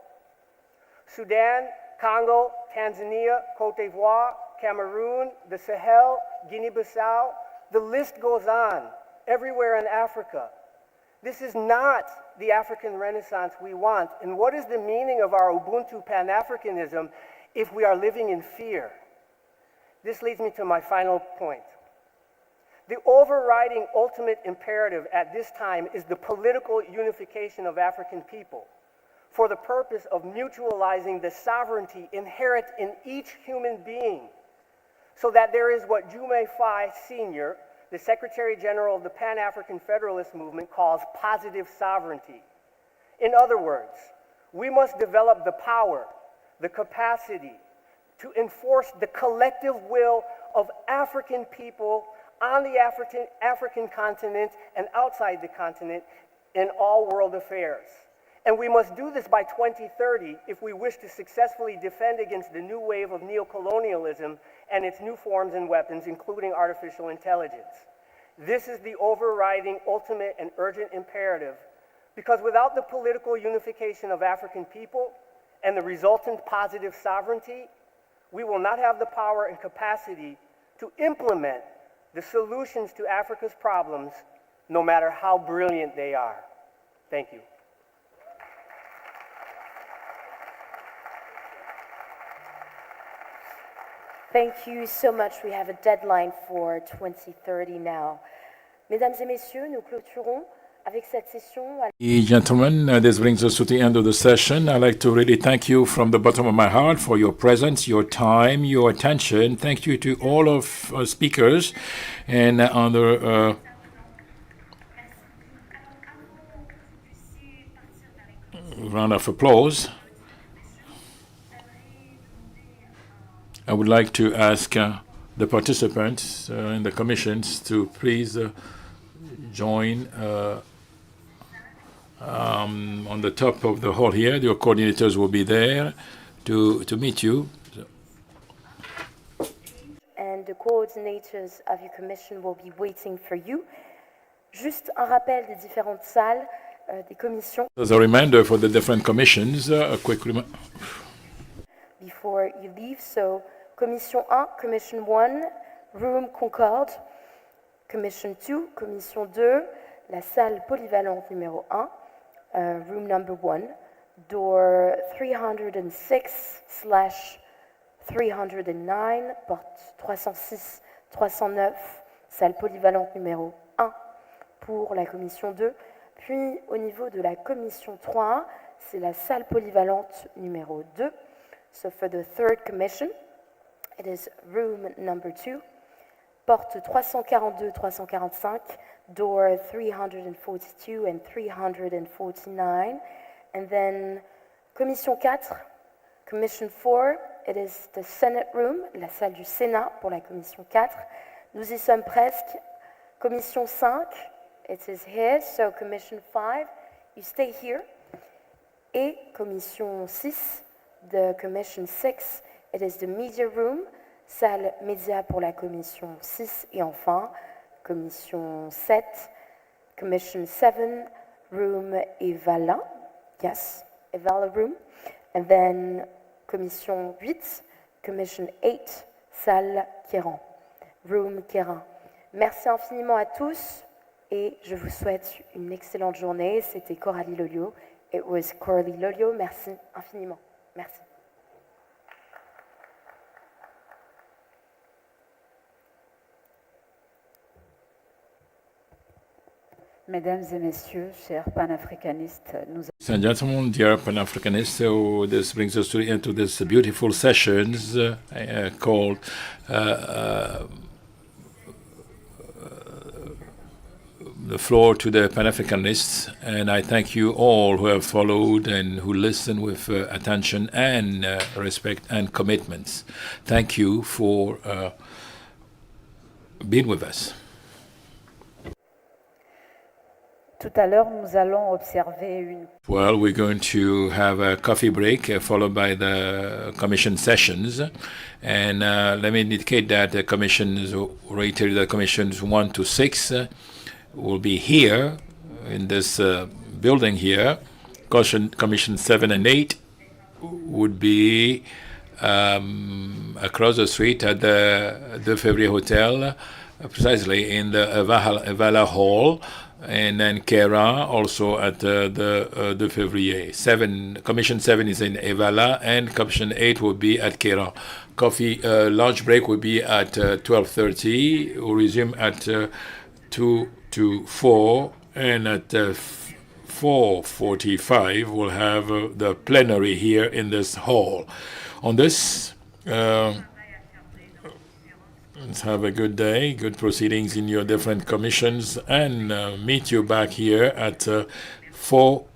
Speaker 18: Sudan, Congo, Tanzania, Cote d'Ivoire, Cameroon, the Sahel, Guinea-Bissau, the list goes on, everywhere in Africa. This is not the African Renaissance we want. And what is the meaning of our Ubuntu Pan-Africanism if we are living in fear? This leads me to my final point. The overriding ultimate imperative at this time is the political unification of African people for the purpose of mutualizing the sovereignty inherent in each human being, so that there is what Jume Faye Sr., the Secretary General of the Pan-African Federalist Movement, calls positive sovereignty. In other words, we must develop the power, the capacity to enforce the collective will of African people on the African continent and outside the continent in all world affairs. And we must do this by 2030 if we wish to successfully defend against the new wave of neocolonialism and its new forms and weapons, including artificial intelligence. This is the overriding, ultimate, and urgent imperative, because without the political unification of African people and the resultant positive sovereignty, we will not have the power and capacity to implement the solutions to Africa's problems, no matter how brilliant they are. Thank you.
Speaker 10: Thank you so much. We have a deadline for 2030 now. Mesdames et messieurs, nous clôturons avec cette session.
Speaker 17: Gentlemen, this brings us to the end of the session. I'd like to really thank you from the bottom of my heart for your presence, your time, your attention. Thank you to all of our speakers and other round of applause. I would like to ask the participants in the commissions to please join on the top of the hall here. Your coordinators will be there to meet you.
Speaker 10: And the coordinators of your commission will be waiting for you. Juste un rappel des différentes salles des commissions.
Speaker 17: As a reminder for the different commissions, a quick reminder.
Speaker 10: Before you leave, so Commission 1, Commission 1, Room Concorde, Commission 2, Commission 2, la salle polyvalente numéro 1, Room number 1, door 306/309, porte 306-309, salle polyvalente numéro 1 pour la Commission 2. Puis au niveau de la Commission 3, c'est la salle polyvalente numéro 2. So for the third commission, it is room number 2, porte 342-345, door 342 and 349. And then commission 4, commission 4, it is the Senate room, la salle du Sénat pour la commission 4. Nous y sommes presque. Commission 5, it is here, so commission 5, you stay here. Et commission 6, the commission 6, it is the media room, salle média pour la commission 6. Et enfin, commission 7, commission 7, room Evala, yes, Evala room. And then commission 8, commission 8, salle Kéran, room Kéran. Merci infiniment à tous et je vous souhaite une excellente journée. C'était Coralie Lolio. It was Coralie Lolio. Merci infiniment. Merci.
Speaker 4: Mesdames et messieurs, chers panafricanistes, nous
Speaker 17: Ladies and gentlemen, dear Pan-Africanists, so this brings us to the end of this beautiful sessions called the floor to the Pan-Africanists, and I thank you all who have followed and who listen with attention and respect and commitments. Thank you for being with us.
Speaker 4: Tout à l'heure, nous allons observer une...
Speaker 17: Well, we're going to have a coffee break followed by the commission sessions. And let me indicate that the commissions, reiterate the commissions 1 to 6 will be here in this building here. Commission 7 and 8 would be across the street at the De Février Hotel, precisely in the Evala Hall. And then Kera also at the De Février. Commission 7 is in Evala, and Commission 8 will be at Kera. Lunch break will be at 12:30. We'll resume at 2 to 4, and at 4:45 we'll have the plenary here in this hall. On this, let's have a good day, good proceedings in your different commissions, and meet you back here at 4:45.